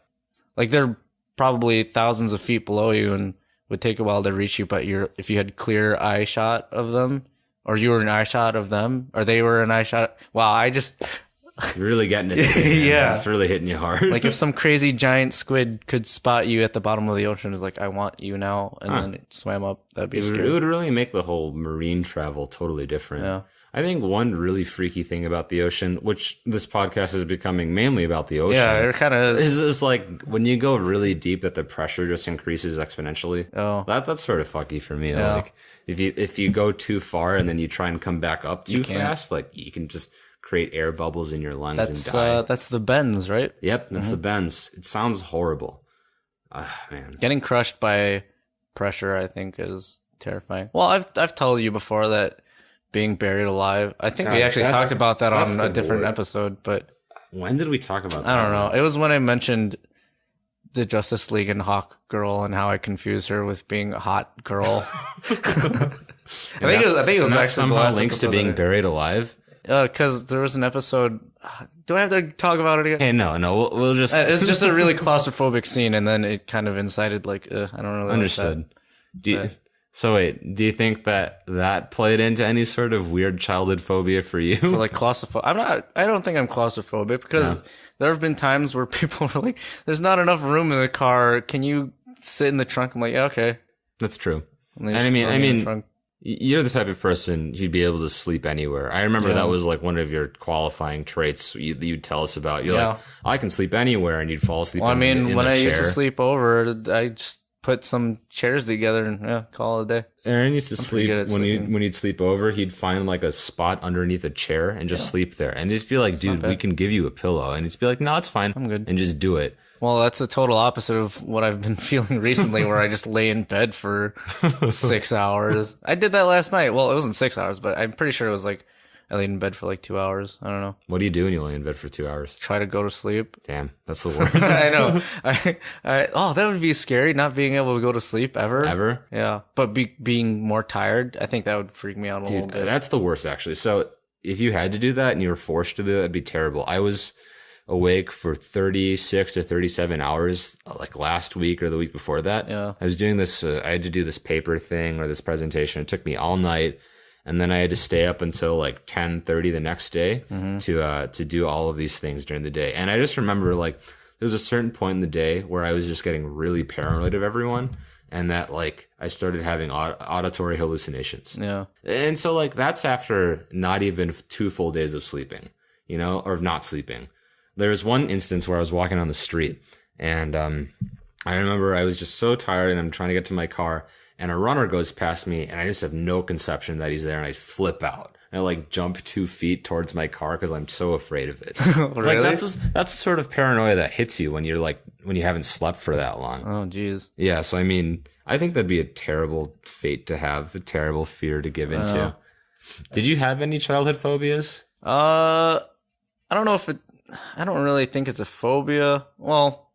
Like they're probably thousands of feet below you and would take a while to reach you, but if you had clear eye shot of them, or you were an eye shot of them, or they were an eye shot. Wow, You're really getting it. Yeah. It's really hitting you hard. Like if some crazy giant squid could spot you at the bottom of the ocean, is like, I want you now, and then it swam up, that'd be scary. It would really make the whole marine travel totally different. Yeah. I think one really freaky thing about the ocean, which this podcast is becoming mainly about the ocean. Yeah, it kind of is like when you go really deep that the pressure just increases exponentially. Oh. That's sort of fucky for me. Yeah. Like if you go too far and then you try and come back up too fast, like you can just create air bubbles in your lungs and die. That's the bends, right? Yep, that's the bends. It sounds horrible. Man. Getting crushed by pressure, I think, is terrifying. Well, I've told you before that being buried alive. I think we actually talked about that on a different episode, but when did we talk about that? I don't know. It was when I mentioned the Justice League and Hawk Girl and how I confused her with being a hot girl. I think it was actually somehow links to being buried alive. Because there was an episode. Do I have to talk about it again? Hey, no. We'll just. It's just a really claustrophobic scene, and then it kind of incited like I don't really understood. So wait, do you think that played into any sort of weird childhood phobia for you? So like claustrophobic. I don't think I'm claustrophobic because there have been times where people were like, "There's not enough room in the car. Can you sit in the trunk?" I'm like, "Yeah, okay." That's true. And I mean. You're the type of person who'd be able to sleep anywhere. I remember that was like one of your qualifying traits you'd tell us about. You're like, I can sleep anywhere, and you'd fall asleep. Well, when I used to sleep over, I just put some chairs together and call it a day. Aaron used to sleep when he'd sleep over. He'd find like a spot underneath a chair and just sleep there, and just be like, "Dude, we can give you a pillow," and he'd be like, "No, it's fine, I'm good," and just do it. Well, that's the total opposite of what I've been feeling recently, where I just lay in bed for 6 hours. I did that last night. Well, it wasn't 6 hours, but I'm pretty sure it was like I laid in bed for like 2 hours. I don't know. What do you do when you lay in bed for 2 hours? Try to go to sleep. Damn, that's the worst. I know. That would be scary, not being able to go to sleep ever. Ever? Yeah. But being more tired, I think that would freak me out a little bit. That's the worst, actually. So if you had to do that and you were forced to do that, it'd be terrible. I was awake for 36 to 37 hours like last week or the week before that. Yeah. I was doing this, I had to do this paper thing or this presentation. It took me all night. And then I had to stay up until like 10:30 the next day to do all of these things during the day. And I just remember like there was a certain point in the day where I was just getting really paranoid of everyone. And that like I started having auditory hallucinations. Yeah. And so like that's after not even 2 full days of sleeping, or of not sleeping. There was one instance where I was walking on the street and I remember I was just so tired and I'm trying to get to my car and a runner goes past me and I just have no conception that he's there and I flip out. And I like jump 2 feet towards my car because I'm so afraid of it. Really? Like that's the sort of paranoia that hits you when when you haven't slept for that long. Oh, geez. Yeah. So, I mean, I think that'd be a terrible fate to have, a terrible fear to give into. Did you have any childhood phobias? I don't know I don't really think it's a phobia. Well,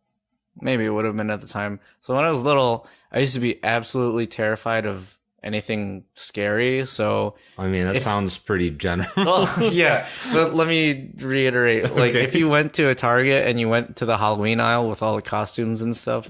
maybe it would have been at the time. So when I was little, I used to be absolutely terrified of anything scary. So I mean, that sounds pretty general. Oh, yeah. But let me reiterate. Like, if you went to a Target and you went to the Halloween aisle with all the costumes and stuff,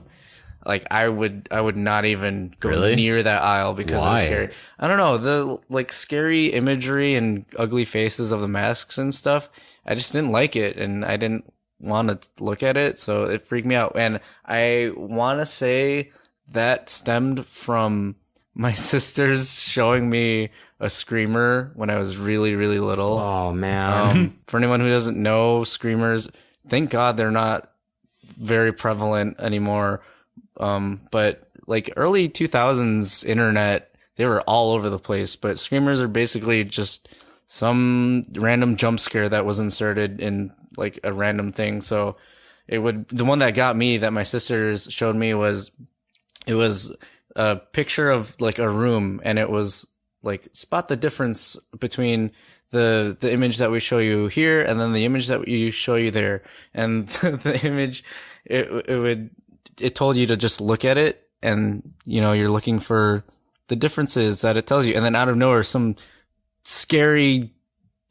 like, I would not even go near that aisle because it was scary. I don't know. The, like, scary imagery and ugly faces of the masks and stuff, I just didn't like it, and I didn't want to look at it, so it freaked me out. And I want to say that stemmed from my sisters showing me a screamer when I was really, really little. Oh, man. For anyone who doesn't know, screamers, thank God they're not very prevalent anymore. But like early 2000s internet, they were all over the place. But screamers are basically just some random jump scare that was inserted in like a random thing. So the one that got me that my sisters showed me was a picture of like a room, and it was like, spot the difference between the image that we show you here and then the image that we show you there. And the image, it told you to just look at it, and you're looking for the differences that it tells you. And then out of nowhere, some scary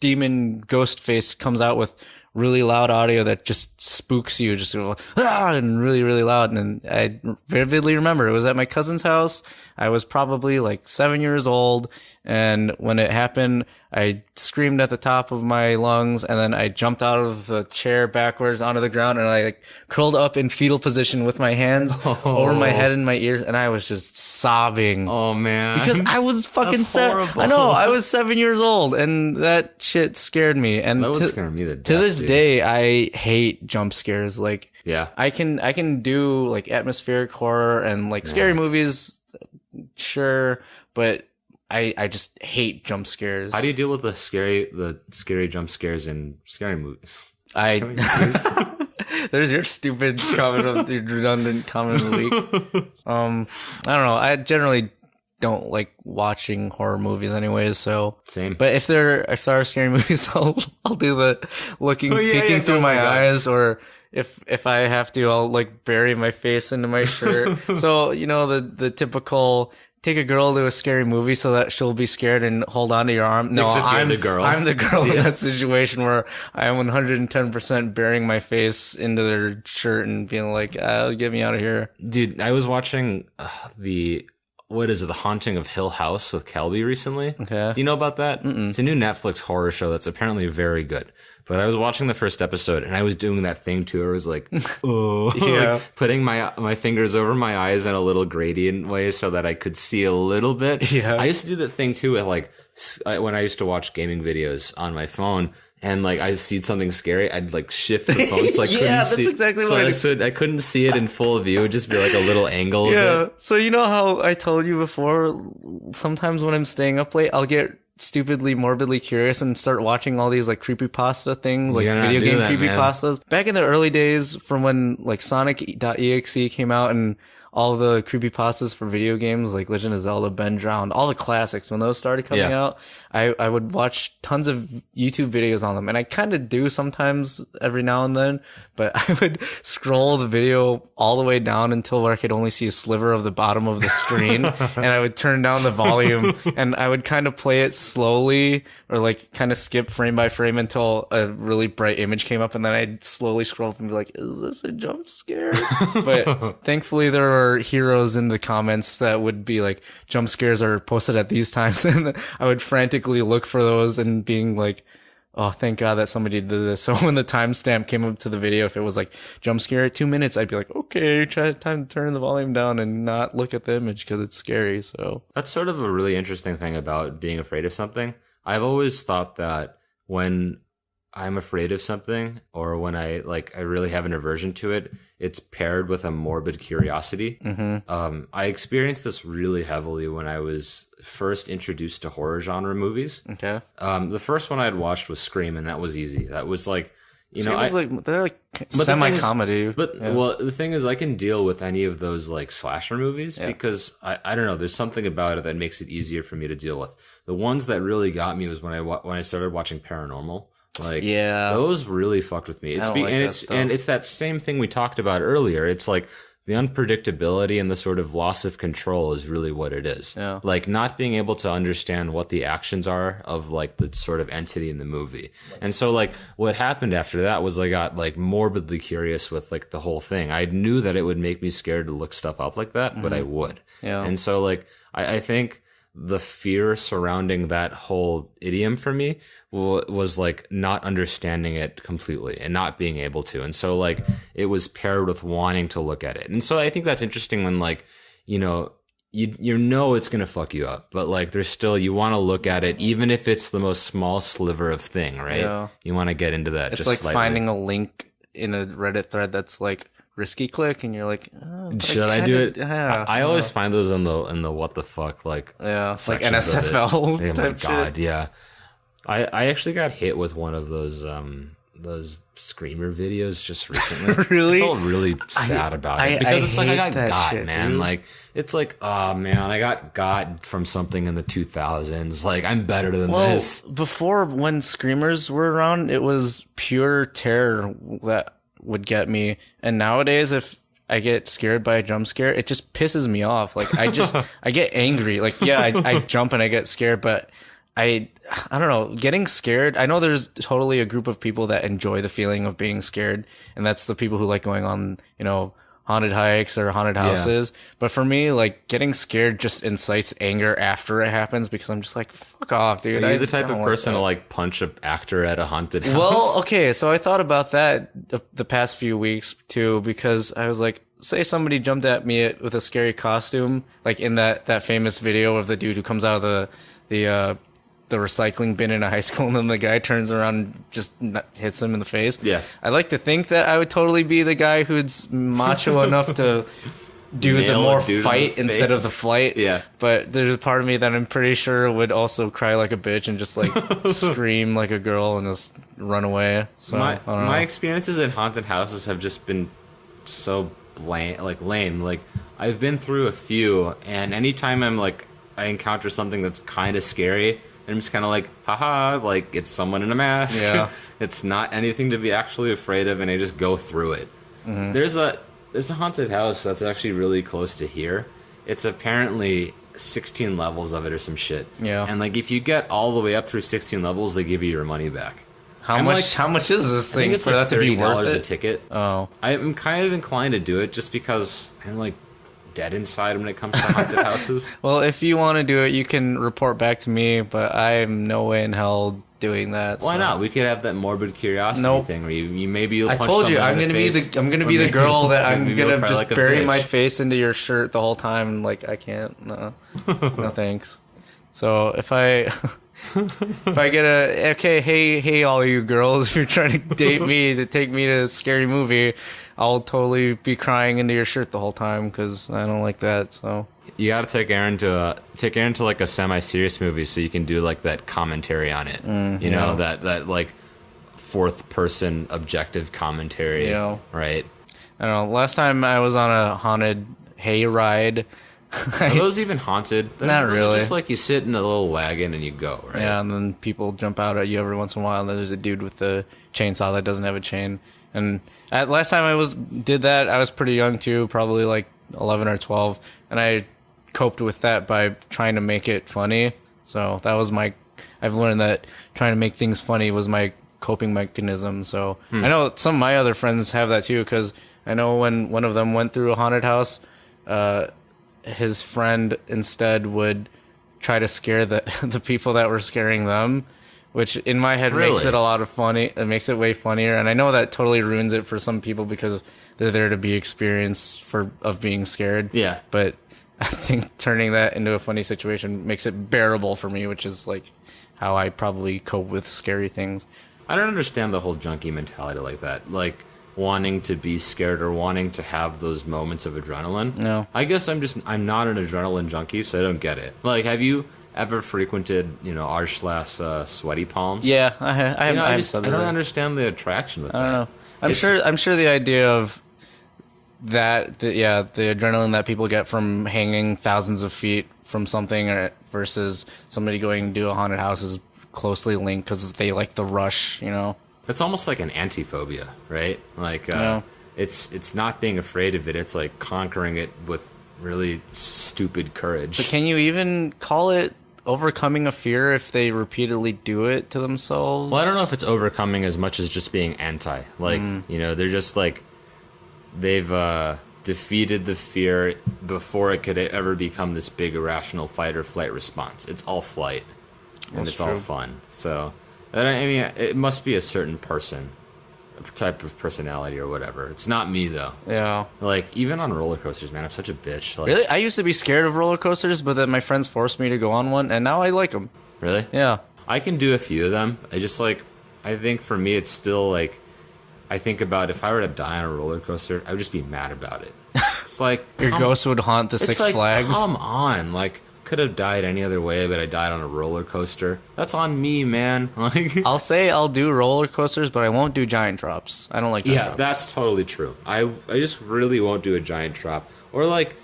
demon ghost face comes out with really loud audio that just spooks you, just and really, really loud. And I vividly remember it was at my cousin's house. I was probably like 7 years old. And when it happened, I screamed at the top of my lungs, and then I jumped out of the chair backwards onto the ground, and I like curled up in fetal position with my hands over my head and my ears, and I was just sobbing. Oh man. Because I was fucking I know, I was 7 years old, and that shit scared me. And that would scare me to death, to this day, I hate jump scares. Like, yeah, I can do like atmospheric horror and like scary movies, sure, but I just hate jump scares. How do you deal with the scary jump scares in scary movies? There's your stupid comment of the redundant comment of the week. I don't know. I generally don't like watching horror movies anyways, so same. But if there are scary movies, I'll do the peeking through my eyes, or if I have to, I'll like bury my face into my shirt. So, the typical take a girl to a scary movie so that she'll be scared and hold on to your arm. No, I'm the girl. I'm the girl in that situation where I am 110% burying my face into their shirt and being like, get me out of here. Dude, I was watching The Haunting of Hill House with Kelby recently. Okay. Do you know about that? Mm-mm. It's a new Netflix horror show that's apparently very good. But I was watching the first episode, and I was doing that thing too. I was like, oh, like putting my fingers over my eyes in a little gradient way so that I could see a little bit. Yeah. I used to do that thing too with like when I used to watch gaming videos on my phone. And like I see something scary, I'd like shift the phone so I couldn't see. Yeah, that's exactly what I couldn't see it in full view. It'd just be like a little angle. Yeah. So you know how I told you before, sometimes when I'm staying up late, I'll get stupidly morbidly curious and start watching all these like creepypasta things, like video game creepypastas. Back in the early days from when like Sonic.exe came out and all the creepypastas for video games like Legend of Zelda, Ben Drowned, all the classics, when those started coming out, I would watch tons of YouTube videos on them. And I kind of do sometimes every now and then, but I would scroll the video all the way down until where I could only see a sliver of the bottom of the screen. And I would turn down the volume and I would kind of play it slowly or like kind of skip frame by frame until a really bright image came up. And then I'd slowly scroll up and be like, is this a jump scare? But thankfully there were heroes in the comments that would be like, jump scares are posted at these times. And I would frantically look for those and being like, oh, thank God that somebody did this. So when the timestamp came up to the video, if it was like jump scare at 2 minutes, I'd be like, okay, time to turn the volume down and not look at the image because it's scary. So that's sort of a really interesting thing about being afraid of something. I've always thought that when I'm afraid of something or when I really have an aversion to it, it's paired with a morbid curiosity. Mm-hmm. I experienced this really heavily when I was first introduced to horror genre movies. Okay. The first one I had watched was Scream, and that was easy. That was like, they're like semi-comedy. Well, the thing is, I can deal with any of those like slasher movies because I don't know. There's something about it that makes it easier for me to deal with. The ones that really got me was when I started watching Paranormal. Like, those really fucked with me. It's that same thing we talked about earlier. It's like the unpredictability and the sort of loss of control is really what it is. Yeah. Like not being able to understand what the actions are of like the sort of entity in the movie. And so like what happened after that was I got like morbidly curious with like the whole thing. I knew that it would make me scared to look stuff up like that, but I would. Yeah. And so like I think the fear surrounding that whole idiom for me was like not understanding it completely and not being able to. And so like it was paired with wanting to look at it. And so I think that's interesting when like, you know it's going to fuck you up, but like there's still, you want to look at it even if it's the most small sliver of thing, right? Yeah. You want to get into that. It's just like slightly. finding a link in a Reddit thread that's like risky click, and you're like, should I do it? Yeah, I always find those in the what the fuck like like NSFL. Oh my type god, shit. yeah. I actually got hit with one of those screamer videos just recently. Really? I felt really sad about it because it's like I got shit, man. dude. Like it's like, oh man, I got from something in the 2000s. Like I'm better than this. Before, when screamers were around, it was pure terror that would get me. And nowadays, if I get scared by a jump scare, it just pisses me off. Like I get angry. Like, yeah, I jump and I get scared, but I don't know, getting scared. I know there's totally a group of people that enjoy the feeling of being scared, and that's the people who like going on, haunted hikes or haunted houses. Yeah. But for me, like getting scared just incites anger after it happens, because I'm just like, fuck off, dude. Are you the type of person to like punch an actor at a haunted house? Well, okay, so I thought about that the past few weeks too, because I was like, say somebody jumped at me with a scary costume, like in that famous video of the dude who comes out of the recycling bin in a high school, and then the guy turns around and just hits him in the face. Yeah. I like to think that I would totally be the guy who's macho enough to do the more fight instead of the flight. Yeah. But there's a part of me that I'm pretty sure would also cry like a bitch and just like scream like a girl and just run away. So my experiences in haunted houses have just been so lame. Like I've been through a few, and anytime I encounter something that's kind of scary, I'm just kind of like, haha, like it's someone in a mask. Yeah. It's not anything to be actually afraid of, and I just go through it. Mm-hmm. There's a haunted house that's actually really close to here. It's apparently 16 levels of it or some shit. Yeah. And like if you get all the way up through 16 levels, they give you your money back. How much is this thing? I think it's for like that to be worth $30 it? a ticket. Oh. I'm kind of inclined to do it just because I'm like dead inside when it comes to haunted houses. Well, if you want to do it, you can report back to me, but I'm no way in hell doing that. Why not? We could have that morbid curiosity thing where you maybe you'll punch I told you someone I'm in the face, I'm gonna be the girl that I'm gonna just like bury my face into your shirt the whole time, and like I can't. No thanks. So if I get hey all you girls, if you're trying to date me to take me to a scary movie, I'll totally be crying into your shirt the whole time because I don't like that. So you got to take Aaron to like a semi-serious movie so you can do like that commentary on it. You know, that like fourth person objective commentary. Yeah. Right. I don't know. Last time I was on a haunted hay ride. Are those even haunted? Not really. Just like you sit in a little wagon and you go, right? Yeah, and then people jump out at you every once in a while, and then there's a dude with the chainsaw that doesn't have a chain. And last time I did that, I was pretty young too, probably like 11 or 12, and I coped with that by trying to make it funny. So that was I've learned that trying to make things funny was my coping mechanism. So I know some of my other friends have that too, because I know when one of them went through a haunted house, his friend instead would try to scare the people that were scaring them, which in my head makes it a lot of funny. It makes it way funnier, and I know that totally ruins it for some people because they're there to be experienced of being scared. Yeah. But I think turning that into a funny situation makes it bearable for me, which is like how I probably cope with scary things. I don't understand the whole junkie mentality like that. Like wanting to be scared or wanting to have those moments of adrenaline. No. I guess I'm not an adrenaline junkie, so I don't get it. Like, have you ever frequented, r/ Sweaty Palms? Yeah, I don't understand the attraction with that. I don't know. I'm sure the idea of that, the adrenaline that people get from hanging thousands of feet from something versus somebody going to do a haunted house is closely linked because they like the rush, It's almost like an anti-phobia, right? Like, it's not being afraid of it. It's like conquering it with really stupid courage. But can you even call it overcoming a fear if they repeatedly do it to themselves? Well, I don't know if it's overcoming as much as just being anti. Like, they're just like, they've defeated the fear before it could ever become this big irrational fight or flight response. It's all flight, and it's all fun. So, I mean, it must be a certain person, a type of personality or whatever. It's not me, though. Yeah. Like, even on roller coasters, man, I'm such a bitch. Like, really? I used to be scared of roller coasters, but then my friends forced me to go on one, and now I like them. Really? Yeah. I can do a few of them. I think for me, it's still, like, I think about if I were to die on a roller coaster, I would just be mad about it. It's like... Your ghost would haunt the Six Flags? Come on. Like, could have died any other way, but I died on a roller coaster. That's on me, man. I'll say I'll do roller coasters, but I won't do giant drops. I don't like giant drops. That's totally true. I just really won't do a giant drop. Or, like,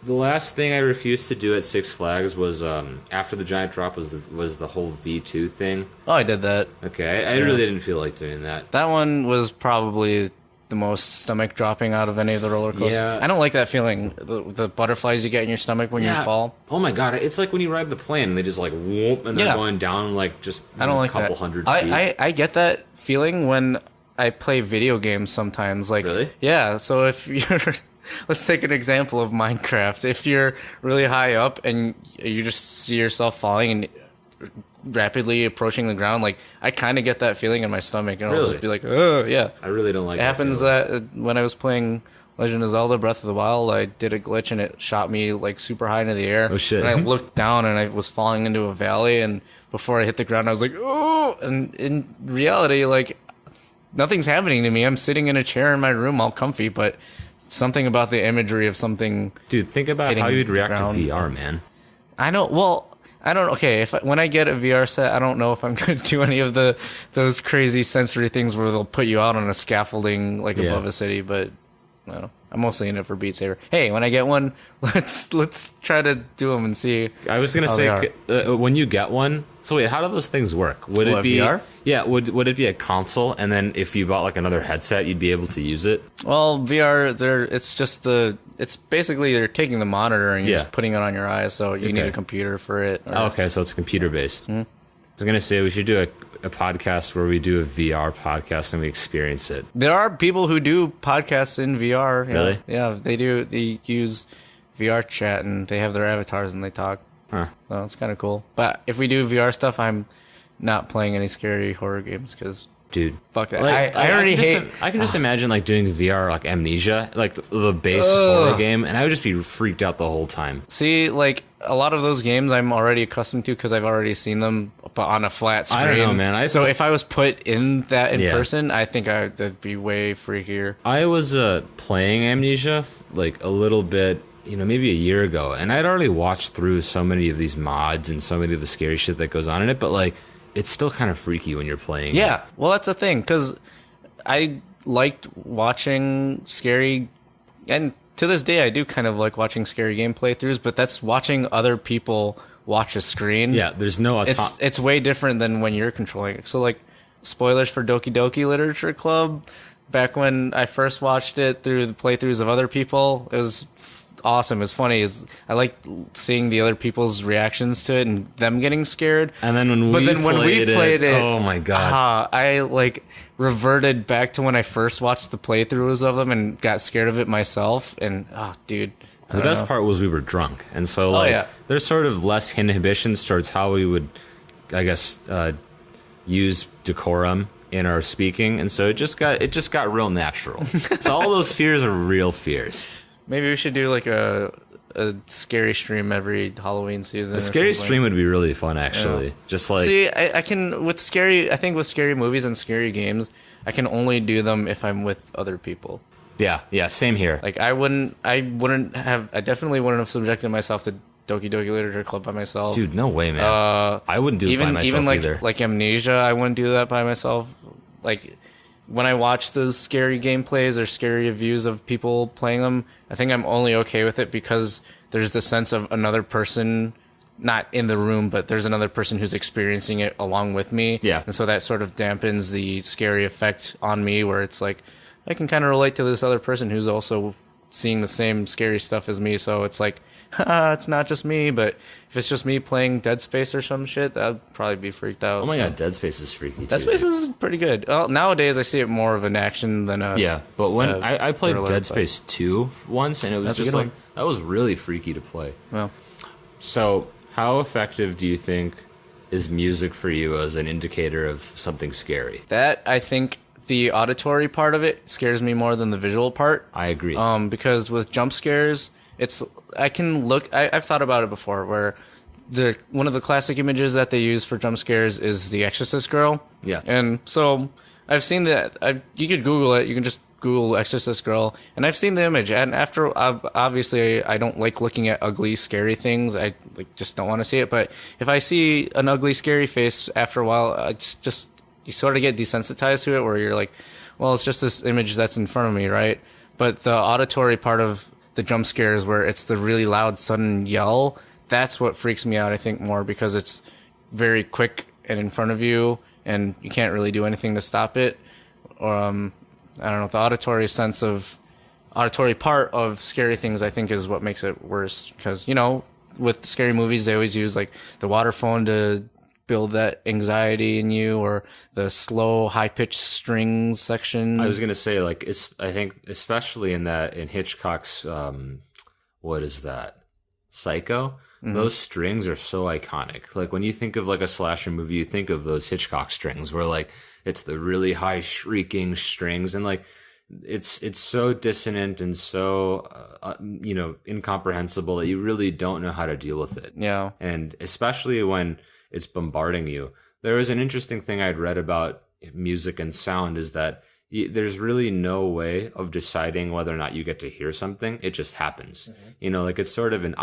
the last thing I refused to do at Six Flags was, after the giant drop was the whole V2 thing. Oh, I did that. Okay, I really didn't feel like doing that. That one was probably the most stomach dropping out of any of the roller coasters. Yeah. I don't like that feeling, the butterflies you get in your stomach when you fall. Oh my god, it's like when you ride the plane and they just like whoop and they're going down like just I don't like a couple that. hundred feet. I get that feeling when I play video games sometimes. Like, really? Yeah, so if you're... Let's take an example of Minecraft. If you're really high up and you just see yourself falling and rapidly approaching the ground, like, I kind of get that feeling in my stomach, and I'll just be like, oh, yeah. I really don't like it. It happens that when I was playing Legend of Zelda Breath of the Wild, I did a glitch and it shot me, like, super high into the air. Oh, shit. And I looked down and I was falling into a valley, and before I hit the ground, I was like, oh! And in reality, like, nothing's happening to me. I'm sitting in a chair in my room all comfy, but... something about the imagery of something. Dude, think about how you'd react to VR, man. I know. Well, I don't. Okay, when I get a VR set, I don't know if I'm going to do any of those crazy sensory things where they'll put you out on a scaffolding like above a city. But I don't know. I'm mostly in it for Beat Saber. Hey, when I get one, let's try to do them and see. I was gonna say when you get one. So wait, how do those things work? Would it be VR? Yeah, would it be a console, and then if you bought like another headset, you'd be able to use it? Well, VR, it's basically they're taking the monitor and you're just putting it on your eyes, so you need a computer for it. Okay, so it's computer based. I was gonna say we should do a podcast where we do a VR podcast and we experience it. There are people who do podcasts in VR. Really? Yeah, they do. They use VR chat and they have their avatars and they talk. Huh. So it's kind of cool. But if we do VR stuff, I'm not playing any scary horror games because, dude, fuck that. Like, I already hate. I can just imagine like doing VR like Amnesia, like the base horror game, and I would just be freaked out the whole time. See, like a lot of those games, I'm already accustomed to because I've already seen them on a flat screen. I don't know, man. So if I was put in that in person, I think that'd be way freakier. I was playing Amnesia like a little bit. Maybe a year ago, and I'd already watched through so many of these mods and so many of the scary shit that goes on in it, but like, it's still kind of freaky when you're playing. Yeah, well, that's the thing, because I liked watching scary, and to this day, I do kind of like watching scary game playthroughs, but that's watching other people watch a screen. Yeah, there's no... It's way different than when you're controlling it. So, like, spoilers for Doki Doki Literature Club, back when I first watched it through the playthroughs of other people, it was... awesome. It was funny. I like seeing the other people's reactions to it and them getting scared. And then when we played it, oh my god! I like reverted back to when I first watched the playthroughs of them and got scared of it myself. And dude, the best part was we were drunk, and so there's sort of less inhibitions towards how we would, I guess, use decorum in our speaking, and so it just got real natural. So all those fears are real fears. Maybe we should do like a scary stream every Halloween season. A scary stream would be really fun, actually. Yeah. Just like I can with scary. I think with scary movies and scary games, I can only do them if I'm with other people. Yeah, same here. Like I definitely wouldn't have subjected myself to Doki Doki Literature Club by myself. Dude, no way, man. I wouldn't do it by myself either. Like Amnesia, I wouldn't do that by myself. Like. When I watch those scary gameplays or scary reviews of people playing them, I think I'm only okay with it because there's the sense of another person, not in the room, but there's another person who's experiencing it along with me. Yeah. And so that sort of dampens the scary effect on me where it's like, I can kind of relate to this other person who's also seeing the same scary stuff as me. So it's like, it's not just me. But if it's just me playing Dead Space or some shit, I'd probably be freaked out. Oh my god, Dead Space is freaky too. Dead Space is pretty good. Well, nowadays I see it more of an action than a... Yeah, but when I played Dead Space 2 once, and it was just like, that was really freaky to play. Well, so how effective do you think is music for you as an indicator of something scary? That, I think the auditory part of it scares me more than the visual part. I agree. Because with jump scares, I've thought about it before, where one of the classic images that they use for jump scares is the Exorcist girl. Yeah. And so I've seen that. You could Google it. You can just Google Exorcist girl, and I've seen the image. And after, obviously, I don't like looking at ugly, scary things. I just don't want to see it. But if I see an ugly, scary face, after a while, it's just, you sort of get desensitized to it, where you're like, well, it's just this image that's in front of me, right? But the auditory part of the jump scares, where it's the really loud, sudden yell, that's what freaks me out, I think, more, because it's very quick and in front of you, and you can't really do anything to stop it. Or, I don't know, the auditory part of scary things, I think, is what makes it worse. Because, with scary movies, they always use, like, the water phone to build that anxiety in you, or the slow, high-pitched strings section. I was going to say, like, I think, especially in Hitchcock's, what is that? Psycho? Mm-hmm. Those strings are so iconic. Like, when you think of, like, a slasher movie, you think of those Hitchcock strings, where, like, it's the really high shrieking strings, and, like, it's so dissonant and so, incomprehensible that you really don't know how to deal with it. Yeah. And especially when it's bombarding you. There was an interesting thing I'd read about music and sound, is that there's really no way of deciding whether or not you get to hear something. It just happens. Mm-hmm. Like, it's sort of an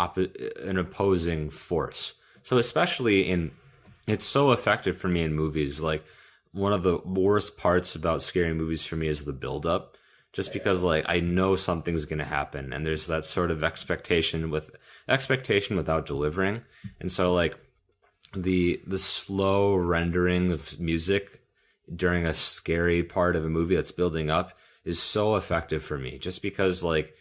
opposing force. So especially it's so effective for me in movies. Like, one of the worst parts about scary movies for me is the buildup. Just because, like, I know something's going to happen, and there's that sort of expectation without delivering. And so, like, the slow rendering of music during a scary part of a movie that's building up is so effective for me, just because, like,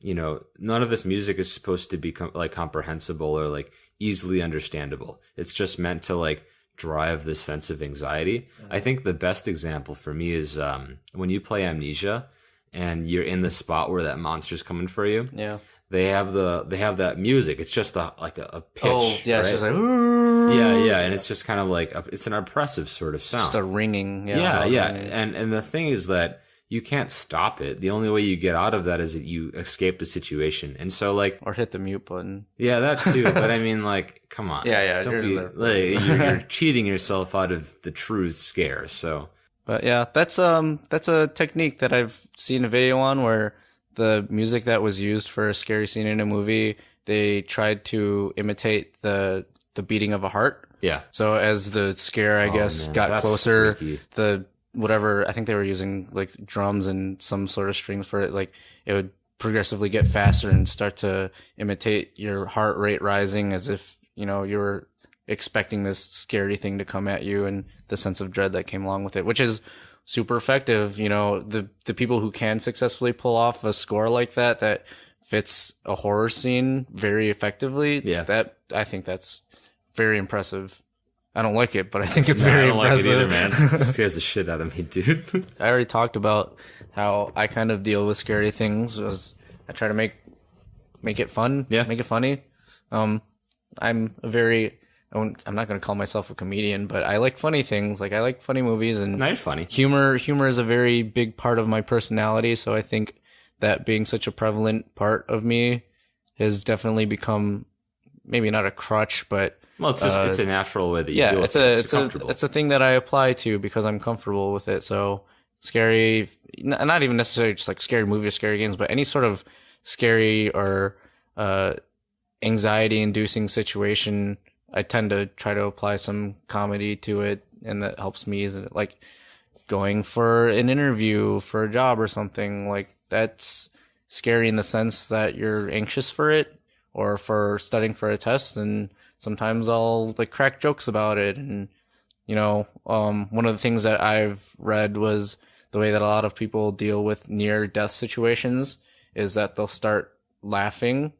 none of this music is supposed to be comprehensible or, like, easily understandable. It's just meant to, like, drive this sense of anxiety. Mm-hmm. I think the best example for me is when you play Amnesia and you're in the spot where that monster's coming for you. Yeah. They have that music. It's just a pitch. Oh, yeah, right? It's just like, yeah, and it's just kind of like it's an oppressive sort of sound. Just a ringing. Yeah. And the thing is that you can't stop it. The only way you get out of that is that you escape the situation. And so, like, or hit the mute button. Yeah, that too. But I mean, like, come on. Yeah. You're cheating yourself out of the true scare. So, but yeah, that's a technique that I've seen a video on, where the music that was used for a scary scene in a movie, they tried to imitate the beating of a heart. Yeah. So as the scare, I guess, got closer, freaky. I think they were using, like, drums and some sort of strings for it, like, it would progressively get faster and start to imitate your heart rate rising, as if, you were expecting this scary thing to come at you, and the sense of dread that came along with it, which is super effective. The people who can successfully pull off a score like that fits a horror scene very effectively. Yeah. I think that's very impressive. I don't like it, but I think it's very impressive. I don't like it either, man. It scares the shit out of me, dude. I already talked about how I kind of deal with scary things. I try to make it fun. Yeah. Make it funny. I'm not going to call myself a comedian, but I like funny things. Like, I like funny movies, and nice funny. Humor is a very big part of my personality. So I think that being such a prevalent part of me has definitely become maybe not a crutch, but it's a natural way that you deal with it. It's a thing that I apply to because I'm comfortable with it. So scary, not even necessarily just like scary movies or scary games, but any sort of scary or anxiety-inducing situation, I tend to try to apply some comedy to it, and that helps me. Is it like going for an interview for a job or something? Like, that's scary in the sense that you're anxious for it, or for studying for a test, and sometimes I'll, like, crack jokes about it. And one of the things that I've read was the way that a lot of people deal with near death situations is that they'll start laughing,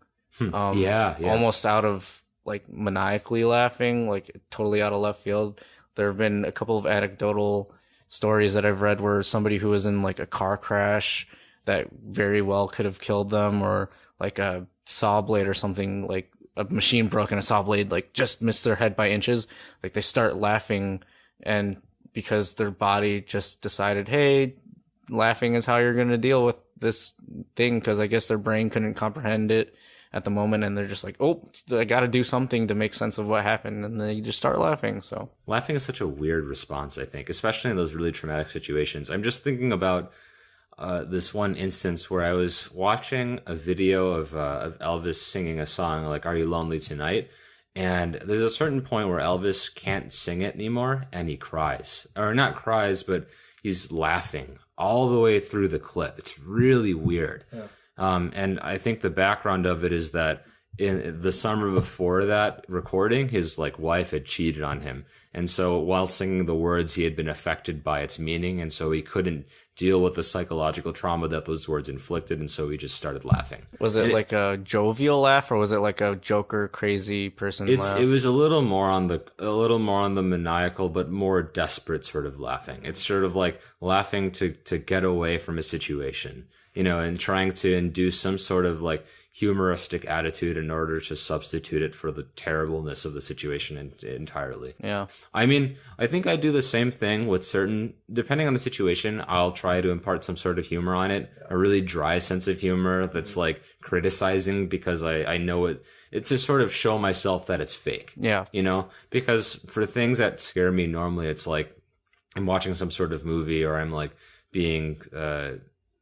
almost out of like maniacally laughing, like totally out of left field. There have been a couple of anecdotal stories that I've read where somebody who was in like a car crash that very well could have killed them, or like a saw blade or something, like a machine broke and a saw blade like just missed their head by inches. Like they start laughing, and because their body just decided, hey, laughing is how you're going to deal with this thing, because I guess their brain couldn't comprehend it at the moment, and they're just like, oh, I got to do something to make sense of what happened, and then you just start laughing. So laughing is such a weird response, I think, especially in those really traumatic situations. I'm just thinking about this one instance where I was watching a video of Elvis singing a song like "Are You Lonely Tonight?" And there's a certain point where Elvis can't sing it anymore, and he cries, or not cries, but he's laughing all the way through the clip. It's really weird. Yeah. And I think the background of it is that in the summer before that recording, his like wife had cheated on him. And so while singing the words, he had been affected by its meaning. And so he couldn't deal with the psychological trauma that those words inflicted. And so he just started laughing. Was it like a jovial laugh, or was it like a Joker crazy person laugh? It was a little more on the maniacal, but more desperate sort of laughing. It's sort of like laughing to get away from a situation, and trying to induce some sort of like humoristic attitude in order to substitute it for the terribleness of the situation entirely. Yeah. I mean, I think I do the same thing with depending on the situation, I'll try to impart some sort of humor on it, a really dry sense of humor that's like criticizing, because I know it's to sort of show myself that it's fake. Yeah. Because for things that scare me normally, it's like I'm watching some sort of movie, or I'm like being,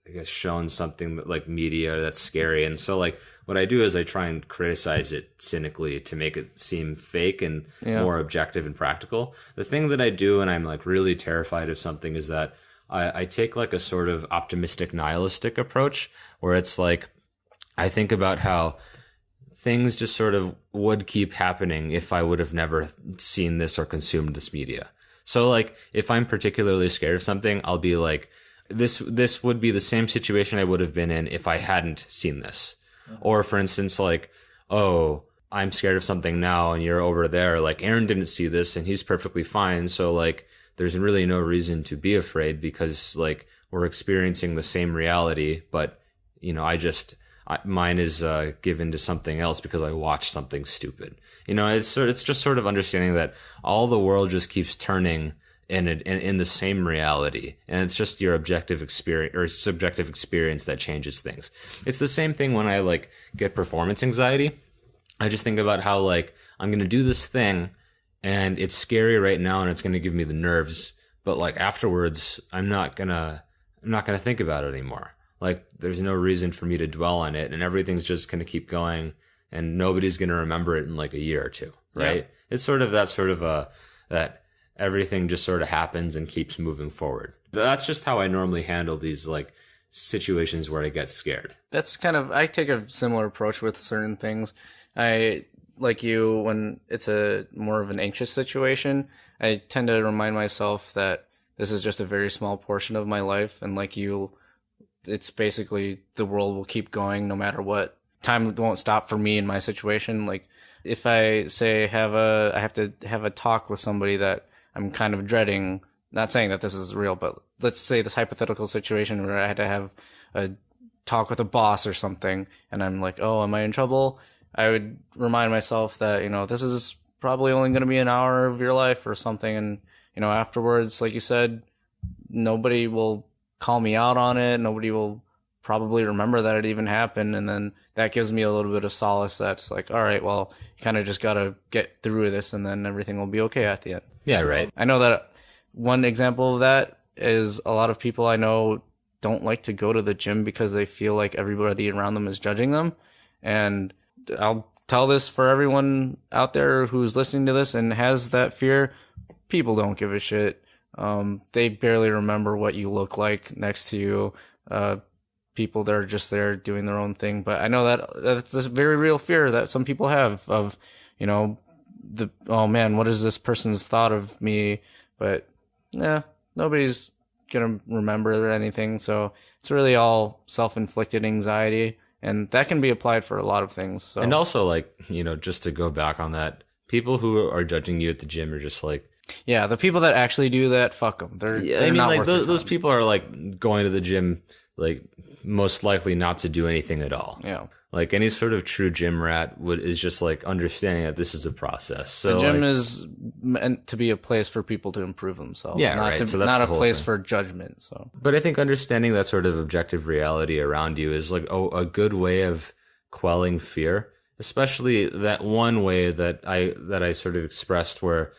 I guess, shown something that, like, media that's scary. And so like what I do is I try and criticize it cynically to make it seem fake and more objective and practical. The thing that I do when I'm like really terrified of something is that I take like a sort of optimistic nihilistic approach, where it's like I think about how things just sort of would keep happening if I would have never seen this or consumed this media. So like if I'm particularly scared of something, I'll be like, this would be the same situation I would have been in if I hadn't seen this. Or for instance, like, oh, I'm scared of something now and you're over there. Like, Aaron didn't see this and he's perfectly fine. So like, there's really no reason to be afraid, because like we're experiencing the same reality, but mine is given to something else because I watched something stupid. It's just sort of understanding that all the world just keeps turning in the same reality, and it's just your objective experience or subjective experience that changes things. It's the same thing when I like get performance anxiety. I just think about how like I'm going to do this thing and it's scary right now and it's going to give me the nerves, but like afterwards I'm not going to think about it anymore. Like there's no reason for me to dwell on it, and everything's just going to keep going, and nobody's going to remember it in like a year or two, right? Yeah. It's sort of that everything just sort of happens and keeps moving forward. That's just how I normally handle these like situations where I get scared. I take a similar approach with certain things. I, like you, when it's a more of an anxious situation, I tend to remind myself that this is just a very small portion of my life. And like you, it's basically the world will keep going no matter what. Time won't stop for me in my situation. Like if I say I have to have a talk with somebody that I'm kind of dreading, not saying that this is real, but let's say this hypothetical situation where I had to have a talk with a boss or something, and I'm like, oh, am I in trouble? I would remind myself that, this is probably only going to be an hour of your life or something. And, afterwards, like you said, nobody will call me out on it. Nobody will probably remember that it even happened. And then that gives me a little bit of solace. That's like, all right, well, you kind of just got to get through this and then everything will be okay at the end. Yeah, right. I know that one example of that is a lot of people I know don't like to go to the gym because they feel like everybody around them is judging them. And I'll tell this for everyone out there who's listening to this and has that fear. People don't give a shit. They barely remember what you look like next to you. People that are just there doing their own thing. But I know that that's a very real fear that some people have of, oh man, what is this person's thought of me? But nobody's going to remember anything. So it's really all self-inflicted anxiety, and that can be applied for a lot of things. So. And also, like, you know, just to go back on that, people who are judging you at the gym are just like, yeah, the people that actually do that, fuck them. They're not like worth your time. those people are like going to the gym, like most likely not to do anything at all. Yeah. Like any sort of true gym rat is just like understanding that this is a process. So the gym is meant to be a place for people to improve themselves. Yeah, not right. To, so that's not the a place thing. for judgment. So, but I think understanding that sort of objective reality around you is like a good way of quelling fear, especially that one way that I sort of expressed where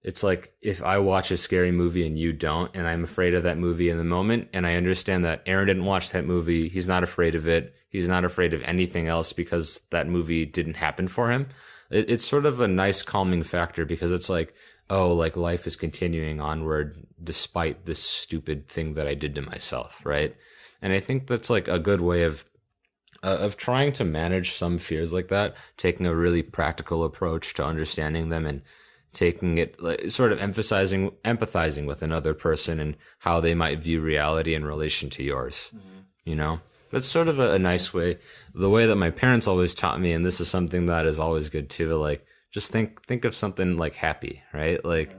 it's like if I watch a scary movie and you don't, and I'm afraid of that movie in the moment, and I understand that Aaron didn't watch that movie, he's not afraid of it, he's not afraid of anything else because that movie didn't happen for him. It's sort of a nice calming factor because it's like, oh, like life is continuing onward despite this stupid thing that I did to myself, right? And I think that's like a good way of trying to manage some fears like that, taking a really practical approach to understanding them and taking it, like, sort of empathizing with another person and how they might view reality in relation to yours. Mm-hmm. You know, that's sort of a nice way. The way that my parents always taught me, and this is something that is always good too. Like, just think of something like happy, right? Like,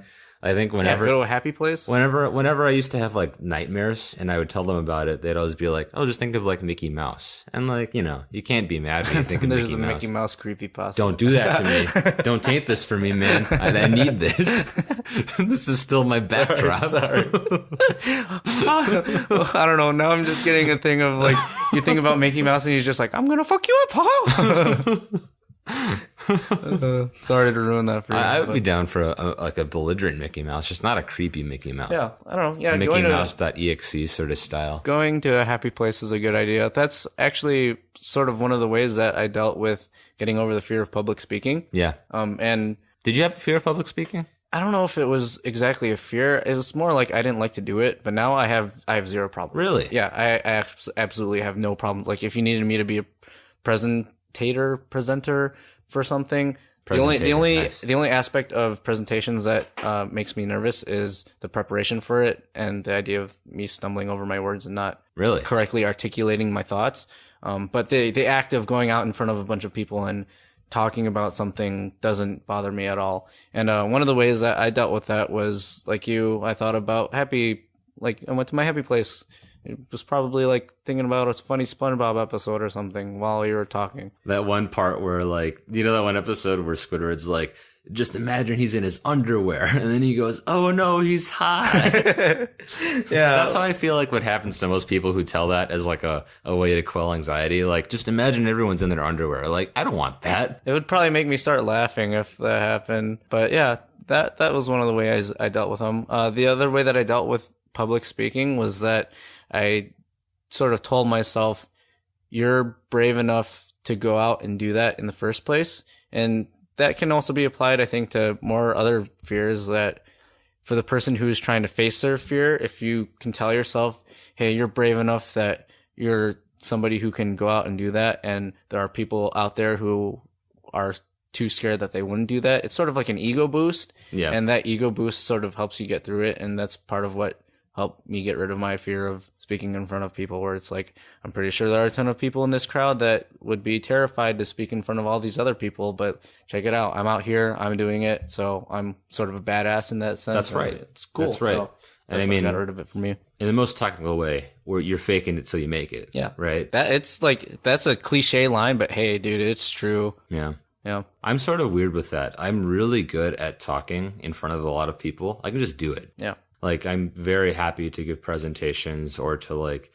I think whenever go to a happy place. Whenever I used to have like nightmares and I would tell them about it, they'd always be like, "Oh, just think of like Mickey Mouse." And like, you know, you can't be mad when you think of There's Mickey a Mouse. Mickey Mouse creepypasta. Don't do that to me. Don't taint this for me, man. I need this. This is still my backdrop. Sorry. I don't know. Now I'm just getting a thing of like, you think about Mickey Mouse and he's just like, "I'm gonna fuck you up, huh?" Sorry to ruin that for you. I would be down for a belligerent Mickey Mouse, just not a creepy Mickey Mouse. Yeah, I don't know. Yeah, Mickey Mouse.exe sort of style. Going to a happy place is a good idea. That's actually sort of one of the ways that I dealt with getting over the fear of public speaking. Yeah. And did you have fear of public speaking? I don't know if it was exactly a fear. It was more like I didn't like to do it, but now I have zero problem. Really? Yeah, I absolutely have no problems. Like if you needed me to be a presenter for something, the only aspect of presentations that makes me nervous is the preparation for it and the idea of me stumbling over my words and not really correctly articulating my thoughts. But the act of going out in front of a bunch of people and talking about something doesn't bother me at all. And one of the ways that I dealt with that was like you. I thought about I went to my happy place. It was probably like thinking about a funny SpongeBob episode or something while you were talking. That one part where, like, you know that one episode where Squidward's like, just imagine he's in his underwear, and then he goes, "Oh no, he's high." Yeah, that's how I feel like what happens to most people who tell that as like a way to quell anxiety. Like, just imagine everyone's in their underwear. Like, I don't want that. It would probably make me start laughing if that happened. But yeah, that was one of the ways I dealt with them. The other way that I dealt with public speaking was that I sort of told myself, you're brave enough to go out and do that in the first place. And that can also be applied, I think, to more other fears, that for the person who's trying to face their fear, if you can tell yourself, hey, you're brave enough that you're somebody who can go out and do that, and there are people out there who are too scared that they wouldn't do that. It's sort of like an ego boost. Yeah. And that ego boost sort of helps you get through it. And that's part of what helped me get rid of my fear of speaking in front of people, where it's like, I'm pretty sure there are a ton of people in this crowd that would be terrified to speak in front of all these other people, but check it out. I'm out here. I'm doing it. So I'm sort of a badass in that sense. That's right. It's cool. That's right. So that's what got rid of it for me. In the most technical way, where you're faking it till you make it. Yeah. Right. It's like, that's a cliche line, but hey, dude, it's true. Yeah. Yeah. I'm sort of weird with that. I'm really good at talking in front of a lot of people. I can just do it. Yeah. Like, I'm very happy to give presentations or to like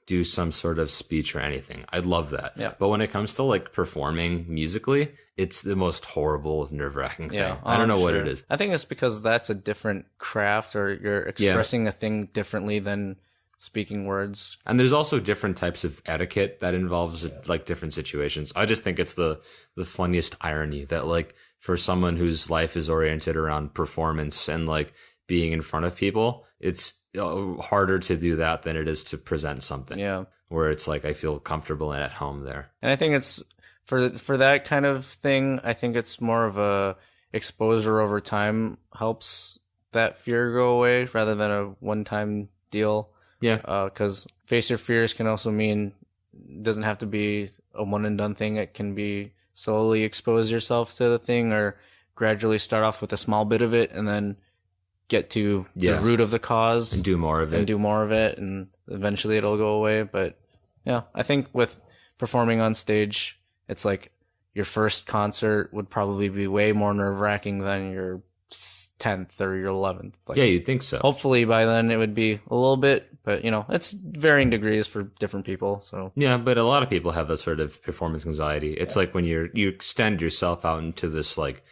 do some sort of speech or anything. I love that. Yeah. But when it comes to like performing musically, it's the most horrible, nerve-wracking thing. Yeah, I don't know what it is. I think it's because that's a different craft, or you're expressing a thing differently than speaking words. And there's also different types of etiquette that involves like different situations. I just think it's the funniest irony that like for someone whose life is oriented around performance and like being in front of people, it's harder to do that than it is to present something. Yeah. Where it's like I feel comfortable and at home there. And I think it's for that kind of thing, I think it's more of a exposure over time helps that fear go away rather than a one-time deal. Yeah. Because face your fears can also mean it doesn't have to be a one and done thing. It can be slowly expose yourself to the thing or gradually start off with a small bit of it and then get to the root of the cause and do more of it. And eventually it'll go away. But yeah, I think with performing on stage, it's like your first concert would probably be way more nerve-wracking than your 10th or your 11th. Like, yeah, you'd think so. Hopefully by then it would be a little bit, but it's varying degrees for different people. So yeah, but a lot of people have that sort of performance anxiety. It's like when you extend yourself out into this like,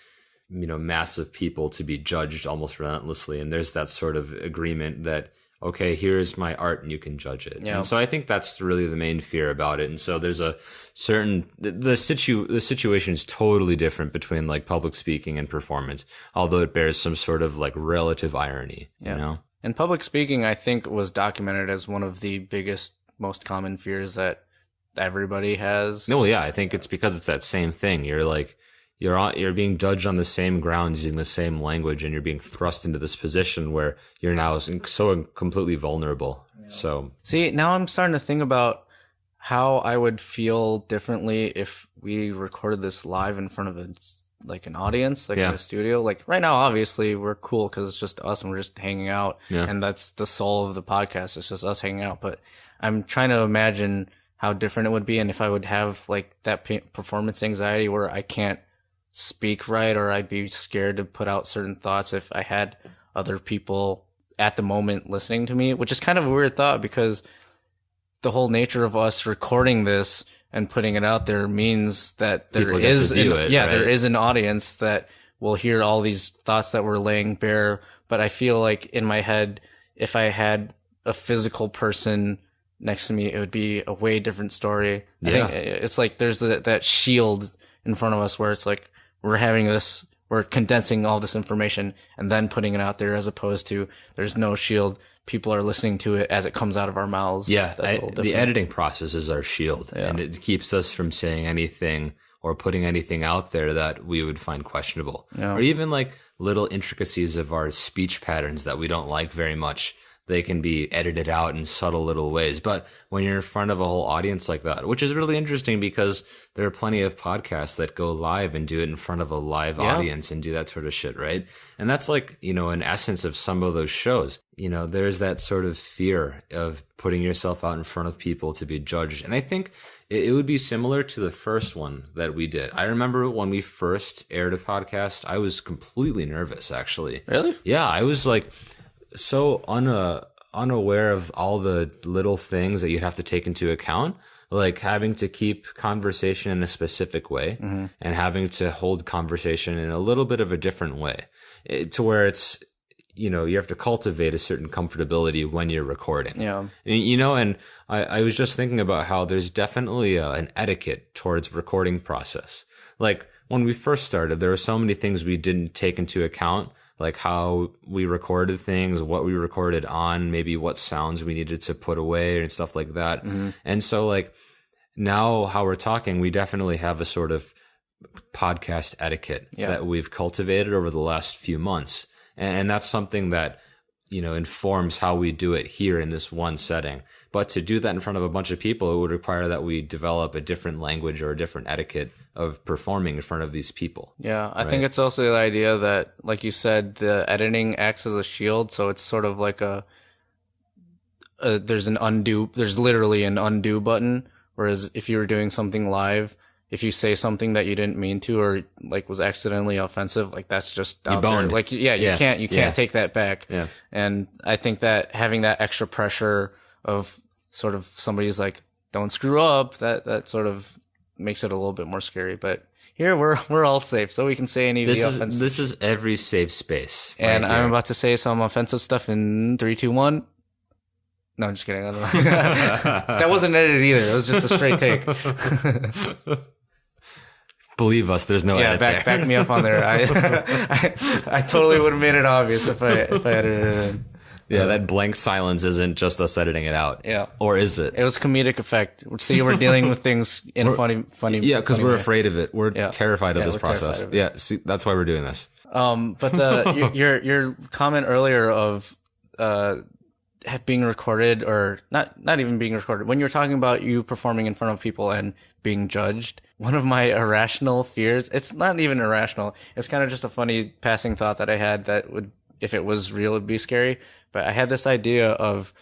mass of people to be judged almost relentlessly. And there's that sort of agreement that, okay, here's my art and you can judge it. Yeah. And so I think that's really the main fear about it. And so there's a certain, the situation is totally different between like public speaking and performance, although it bears some sort of like relative irony, you know? And public speaking, I think, was documented as one of the biggest, most common fears that everybody has. No, yeah, I think it's because it's that same thing. You're like, you're being judged on the same grounds using the same language, and you're being thrust into this position where you're now so completely vulnerable. Yeah. So see, now I'm starting to think about how I would feel differently if we recorded this live in front of an audience, in a studio. Like right now, obviously we're cool because it's just us and we're just hanging out, and that's the soul of the podcast. It's just us hanging out. But I'm trying to imagine how different it would be, and if I would have like that performance anxiety where I can't speak right, or I'd be scared to put out certain thoughts if I had other people at the moment listening to me, which is kind of a weird thought because the whole nature of us recording this and putting it out there means that there is an audience that will hear all these thoughts that we're laying bare. But I feel like in my head, if I had a physical person next to me, it would be a way different story. I think it's like there's that shield in front of us where it's like, we're condensing all this information and then putting it out there, as opposed to there's no shield. People are listening to it as it comes out of our mouths. Yeah. The editing process is our shield, and it keeps us from saying anything or putting anything out there that we would find questionable, or even like little intricacies of our speech patterns that we don't like very much. They can be edited out in subtle little ways. But when you're in front of a whole audience like that, which is really interesting because there are plenty of podcasts that go live and do it in front of a live audience and do that sort of shit, right? And that's like, an essence of some of those shows. There's that sort of fear of putting yourself out in front of people to be judged. And I think it would be similar to the first one that we did. I remember when we first aired a podcast, I was completely nervous, actually. Really? Yeah, I was like so unaware of all the little things that you'd have to take into account, like having to keep conversation in a specific way and having to hold conversation in a little bit of a different way, to where it's, you have to cultivate a certain comfortability when you're recording. Yeah. And I was just thinking about how there's definitely an etiquette towards recording process. Like when we first started, there were so many things we didn't take into account, like how we recorded things, what we recorded on, maybe what sounds we needed to put away and stuff like that. And so like now how we're talking, we definitely have a sort of podcast etiquette that we've cultivated over the last few months. And that's something that, informs how we do it here in this one setting. But to do that in front of a bunch of people, it would require that we develop a different language or a different etiquette of performing in front of these people. Yeah, I think it's also the idea that, like you said, the editing acts as a shield. So it's sort of like there's literally an undo button. Whereas if you were doing something live, if you say something that you didn't mean to, or like was accidentally offensive, like that's just out there. Like, you can't take that back. Yeah. And I think that having that extra pressure of sort of somebody's like, don't screw up, that sort of makes it a little bit more scary. But here we're all safe, so we can say any of the offensive. This is every safe space. And I'm about to say some offensive stuff in 3, 2, 1. No, I'm just kidding. I don't know. That wasn't edited either. It was just a straight take. Believe us, there's no edit there. Back me up on there. I totally would have made it obvious if I edited it in. Yeah, that blank silence isn't just us editing it out. Yeah. Or is it? It was comedic effect. See, we're dealing with things in a funny. Yeah, because we're afraid of it. We're terrified of this process. Yeah, see, that's why we're doing this. But your comment earlier of being recorded, or not even being recorded, when you're talking about you performing in front of people and being judged, one of my irrational fears, it's not even irrational, it's kind of just a funny passing thought that I had that would, if it was real, it'd be scary. But I had this idea of,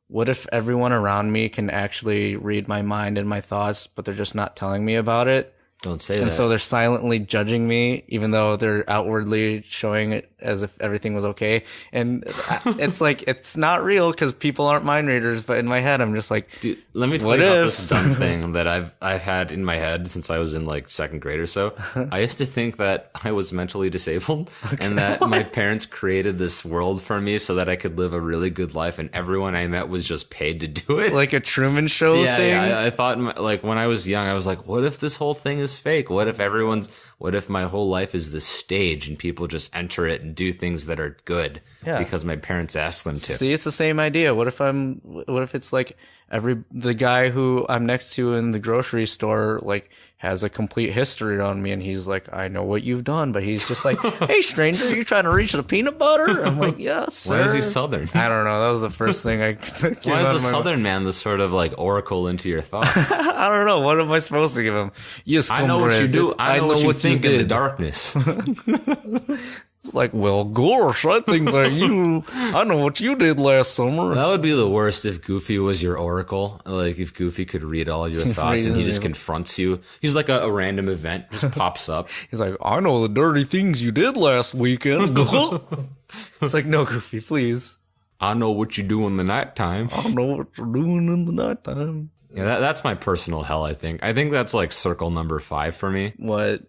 what if everyone around me can actually read my mind and my thoughts, but they're just not telling me about it? Don't say that. And so they're silently judging me, even though they're outwardly showing it as if everything was okay. And it's like, it's not real because people aren't mind readers. But in my head, I'm just like, dude, let me tell you about this dumb thing that I've had in my head since I was in like second grade or so. I used to think that I was mentally disabled and that my parents created this world for me so that I could live a really good life, and everyone I met was just paid to do it. Like a Truman Show thing? Yeah, I thought, like, when I was young, I was like, what if this whole thing is fake? What if my whole life is this stage and people just enter it and do things that are good because my parents asked them to? See, it's the same idea. What if it's like the guy who I'm next to in the grocery store, like, has a complete history on me, and he's like, I know what you've done, but he's just like, hey, stranger, you trying to reach the peanut butter? I'm like, yes, sir. Why is he Southern? I don't know. That was the first thing I Why is the Southern man the sort of like oracle into your thoughts? I don't know. What am I supposed to give him? Yes, I know what you do. I know what you think in the darkness. It's like, well, gosh, I think that I know what you did last summer. That would be the worst if Goofy was your oracle. Like, if Goofy could read all your thoughts and he just confronts you. He's like a random event, just pops up. He's like, I know the dirty things you did last weekend. It's like, no, Goofy, please. I know what you do in the nighttime. I know what you're doing in the nighttime. Yeah, that's my personal hell, I think. I think that's like circle number 5 for me. What?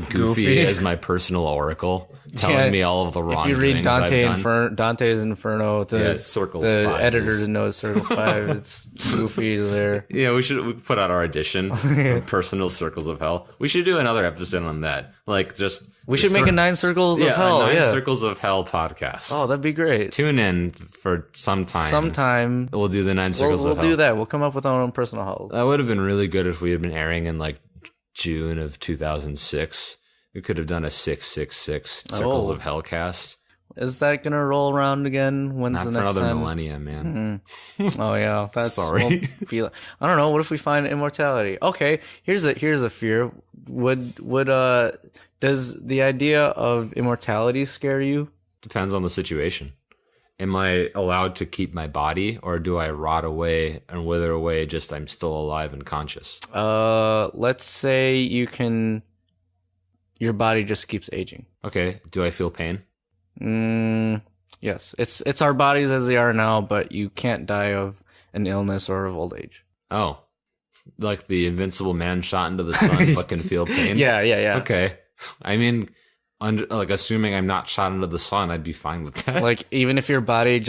Goofy as my personal oracle, telling me all of the wrong things If you read I've done. Dante's Inferno, circle the 5 editors know it's circle 5. It's Goofy there. Yeah, we put out our edition, Personal Circles of Hell. We should do another episode on that. Like, we should make a 9 Circles of Hell. A 9 Circles of Hell podcast. Oh, that'd be great. Tune in for some time. Sometime. We'll do the 9 Circles of Hell. We'll do that. We'll come up with our own personal hell. That would have been really good if we had been airing in like June of 2006. We could have done a 666 Circles of Hell cast. Is that gonna roll around again? When's Not the next for another time? millennia, man. Oh yeah, that's sorry. I don't know. What if we find immortality? Okay, here's a fear. Does the idea of immortality scare you? Depends on the situation. Am I allowed to keep my body, or do I rot away and wither away? Just I'm still alive and conscious. Let's say your body just keeps aging. Okay. Do I feel pain? Yes. It's our bodies as they are now, but you can't die of an illness or of old age. Oh, like the invincible man shot into the sun, but can feel pain. Yeah. Okay. I mean, assuming I'm not shot into the sun, I'd be fine with that. Like, even if your body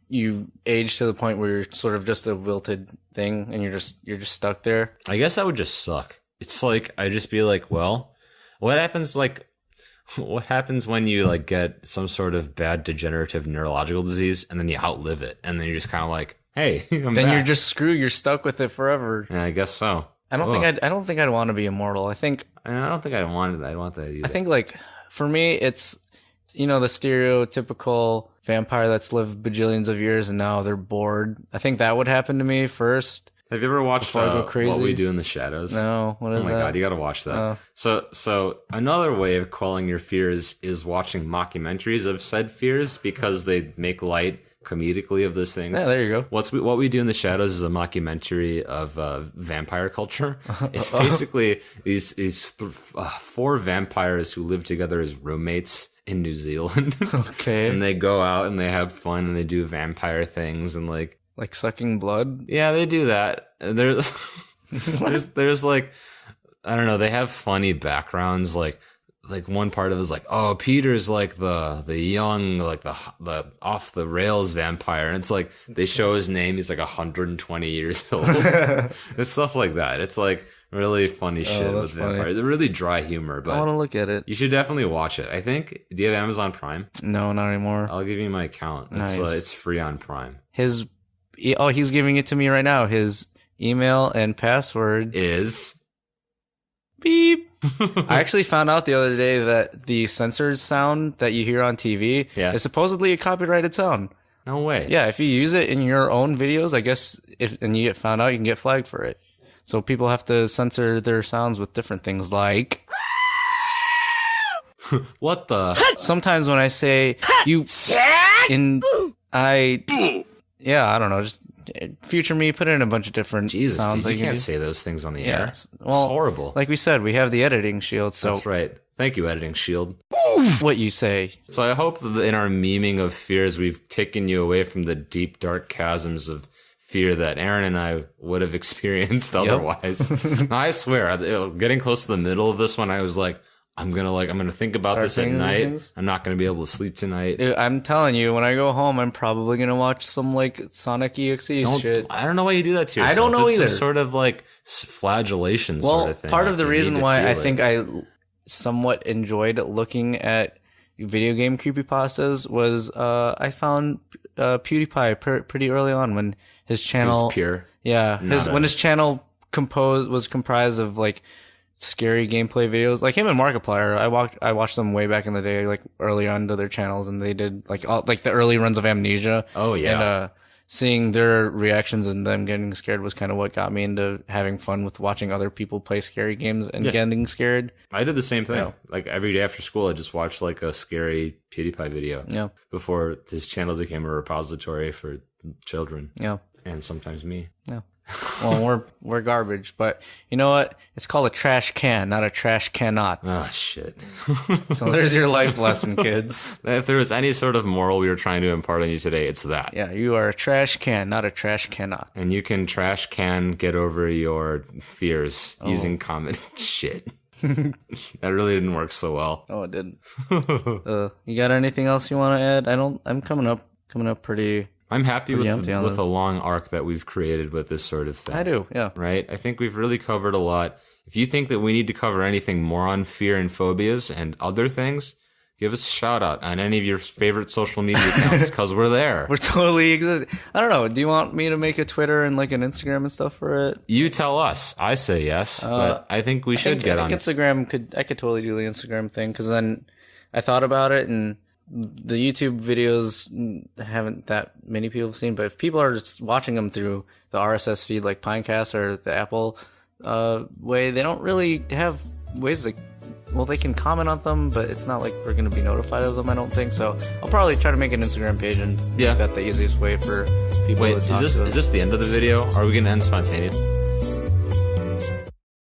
you age to the point where you're sort of just a wilted thing and you're just stuck there. I guess that would just suck. It's like, I'd just be like, well, what happens when you like get some sort of bad degenerative neurological disease and then you outlive it and then you're just kind of like, hey, I'm back. You're just screwed. You're stuck with it forever. Yeah, I guess so. I don't think I'd want to be immortal. I don't think I'd want that either. I think, like, for me, it's, the stereotypical vampire that's lived bajillions of years and now they're bored. I think that would happen to me first. Have you ever watched What We Do in the Shadows? No. What is that? Oh my God, you gotta watch that. So another way of quelling your fears is watching mockumentaries of said fears, because they make light comedically of those things. Yeah, there you go. What We Do in the Shadows is a mockumentary of vampire culture. It's basically these 4 vampires who live together as roommates in New Zealand. Okay. And they go out and they have fun and they do vampire things and like sucking blood? Yeah, they do that. There's like, I don't know, they have funny backgrounds, like one part of it is like, oh, Peter's like the young, like the off the rails vampire. And it's like, they show his name, he's like 120 years old. It's stuff like that. It's like really funny shit with vampires. It's really dry humor, but I want to look at it. You should definitely watch it. I think, do you have Amazon Prime? No, not anymore. I'll give you my account. Nice. It's free on Prime. He's giving it to me right now. His email and password is beep. I actually found out the other day that the censored sound that you hear on TV is supposedly a copyrighted sound. No way. Yeah, if you use it in your own videos, I guess, and you get found out, you can get flagged for it. So people have to censor their sounds with different things like... What the? Sometimes when I say you... Yeah, I don't know, just... Future me, put in a bunch of different sounds. Dude, you can't say those things on the air. It's horrible. Like we said, we have the editing shield, so... That's right. Thank you, Editing Shield. What you say. So I hope that in our memeing of fears, we've taken you away from the deep, dark chasms of fear that Aaron and I would have experienced otherwise. No, I swear, getting close to the middle of this one, I was like, I'm gonna think about this at night. I'm not gonna be able to sleep tonight. Dude, I'm telling you, when I go home, I'm probably gonna watch some like Sonic EXE shit. I don't know why you do that to yourself. I don't know either. Some sort of like flagellation sort of thing. Part of the reason why I think I somewhat enjoyed looking at video game creepypastas was I found PewDiePie pretty early on when his channel... It was pure. Yeah. When his channel was comprised of like scary gameplay videos. Like him and Markiplier, I watched them way back in the day, like early on to their channels, and they did like the early runs of Amnesia. Oh yeah. And seeing their reactions and them getting scared was kind of what got me into having fun with watching other people play scary games and getting scared. I did the same thing. Yeah. Like every day after school, I just watched like a scary PewDiePie video. Yeah. Before his channel became a repository for children. Yeah. And sometimes me. Yeah. Well, we're garbage, but you know what? It's called a trash can, not a trash cannot. Oh, shit. So there's your life lesson, kids. If there was any sort of moral we were trying to impart on you today, it's that. Yeah, you are a trash can, not a trash cannot. And you can trash can get over your fears using comment shit. That really didn't work so well. Oh, it didn't. You got anything else you want to add? I'm coming up pretty... I'm happy with the long arc that we've created with this sort of thing. I do, yeah. Right? I think we've really covered a lot. If you think that we need to cover anything more on fear and phobias and other things, give us a shout out on any of your favorite social media accounts, because we're there. We're totally existing. I don't know. Do you want me to make a Twitter and like an Instagram and stuff for it? You tell us. I say yes, but I think we should get on Instagram. I could totally do the Instagram thing, because then I thought about it, and the YouTube videos haven't that many people seen, but if people are just watching them through the RSS feed like Pinecast or the Apple way, they don't really have ways to... Well, they can comment on them, but it's not like we're going to be notified of them, I don't think. So I'll probably try to make an Instagram page and make that the easiest way for people to talk to us. Is this the end of the video? Are we going to end spontaneously?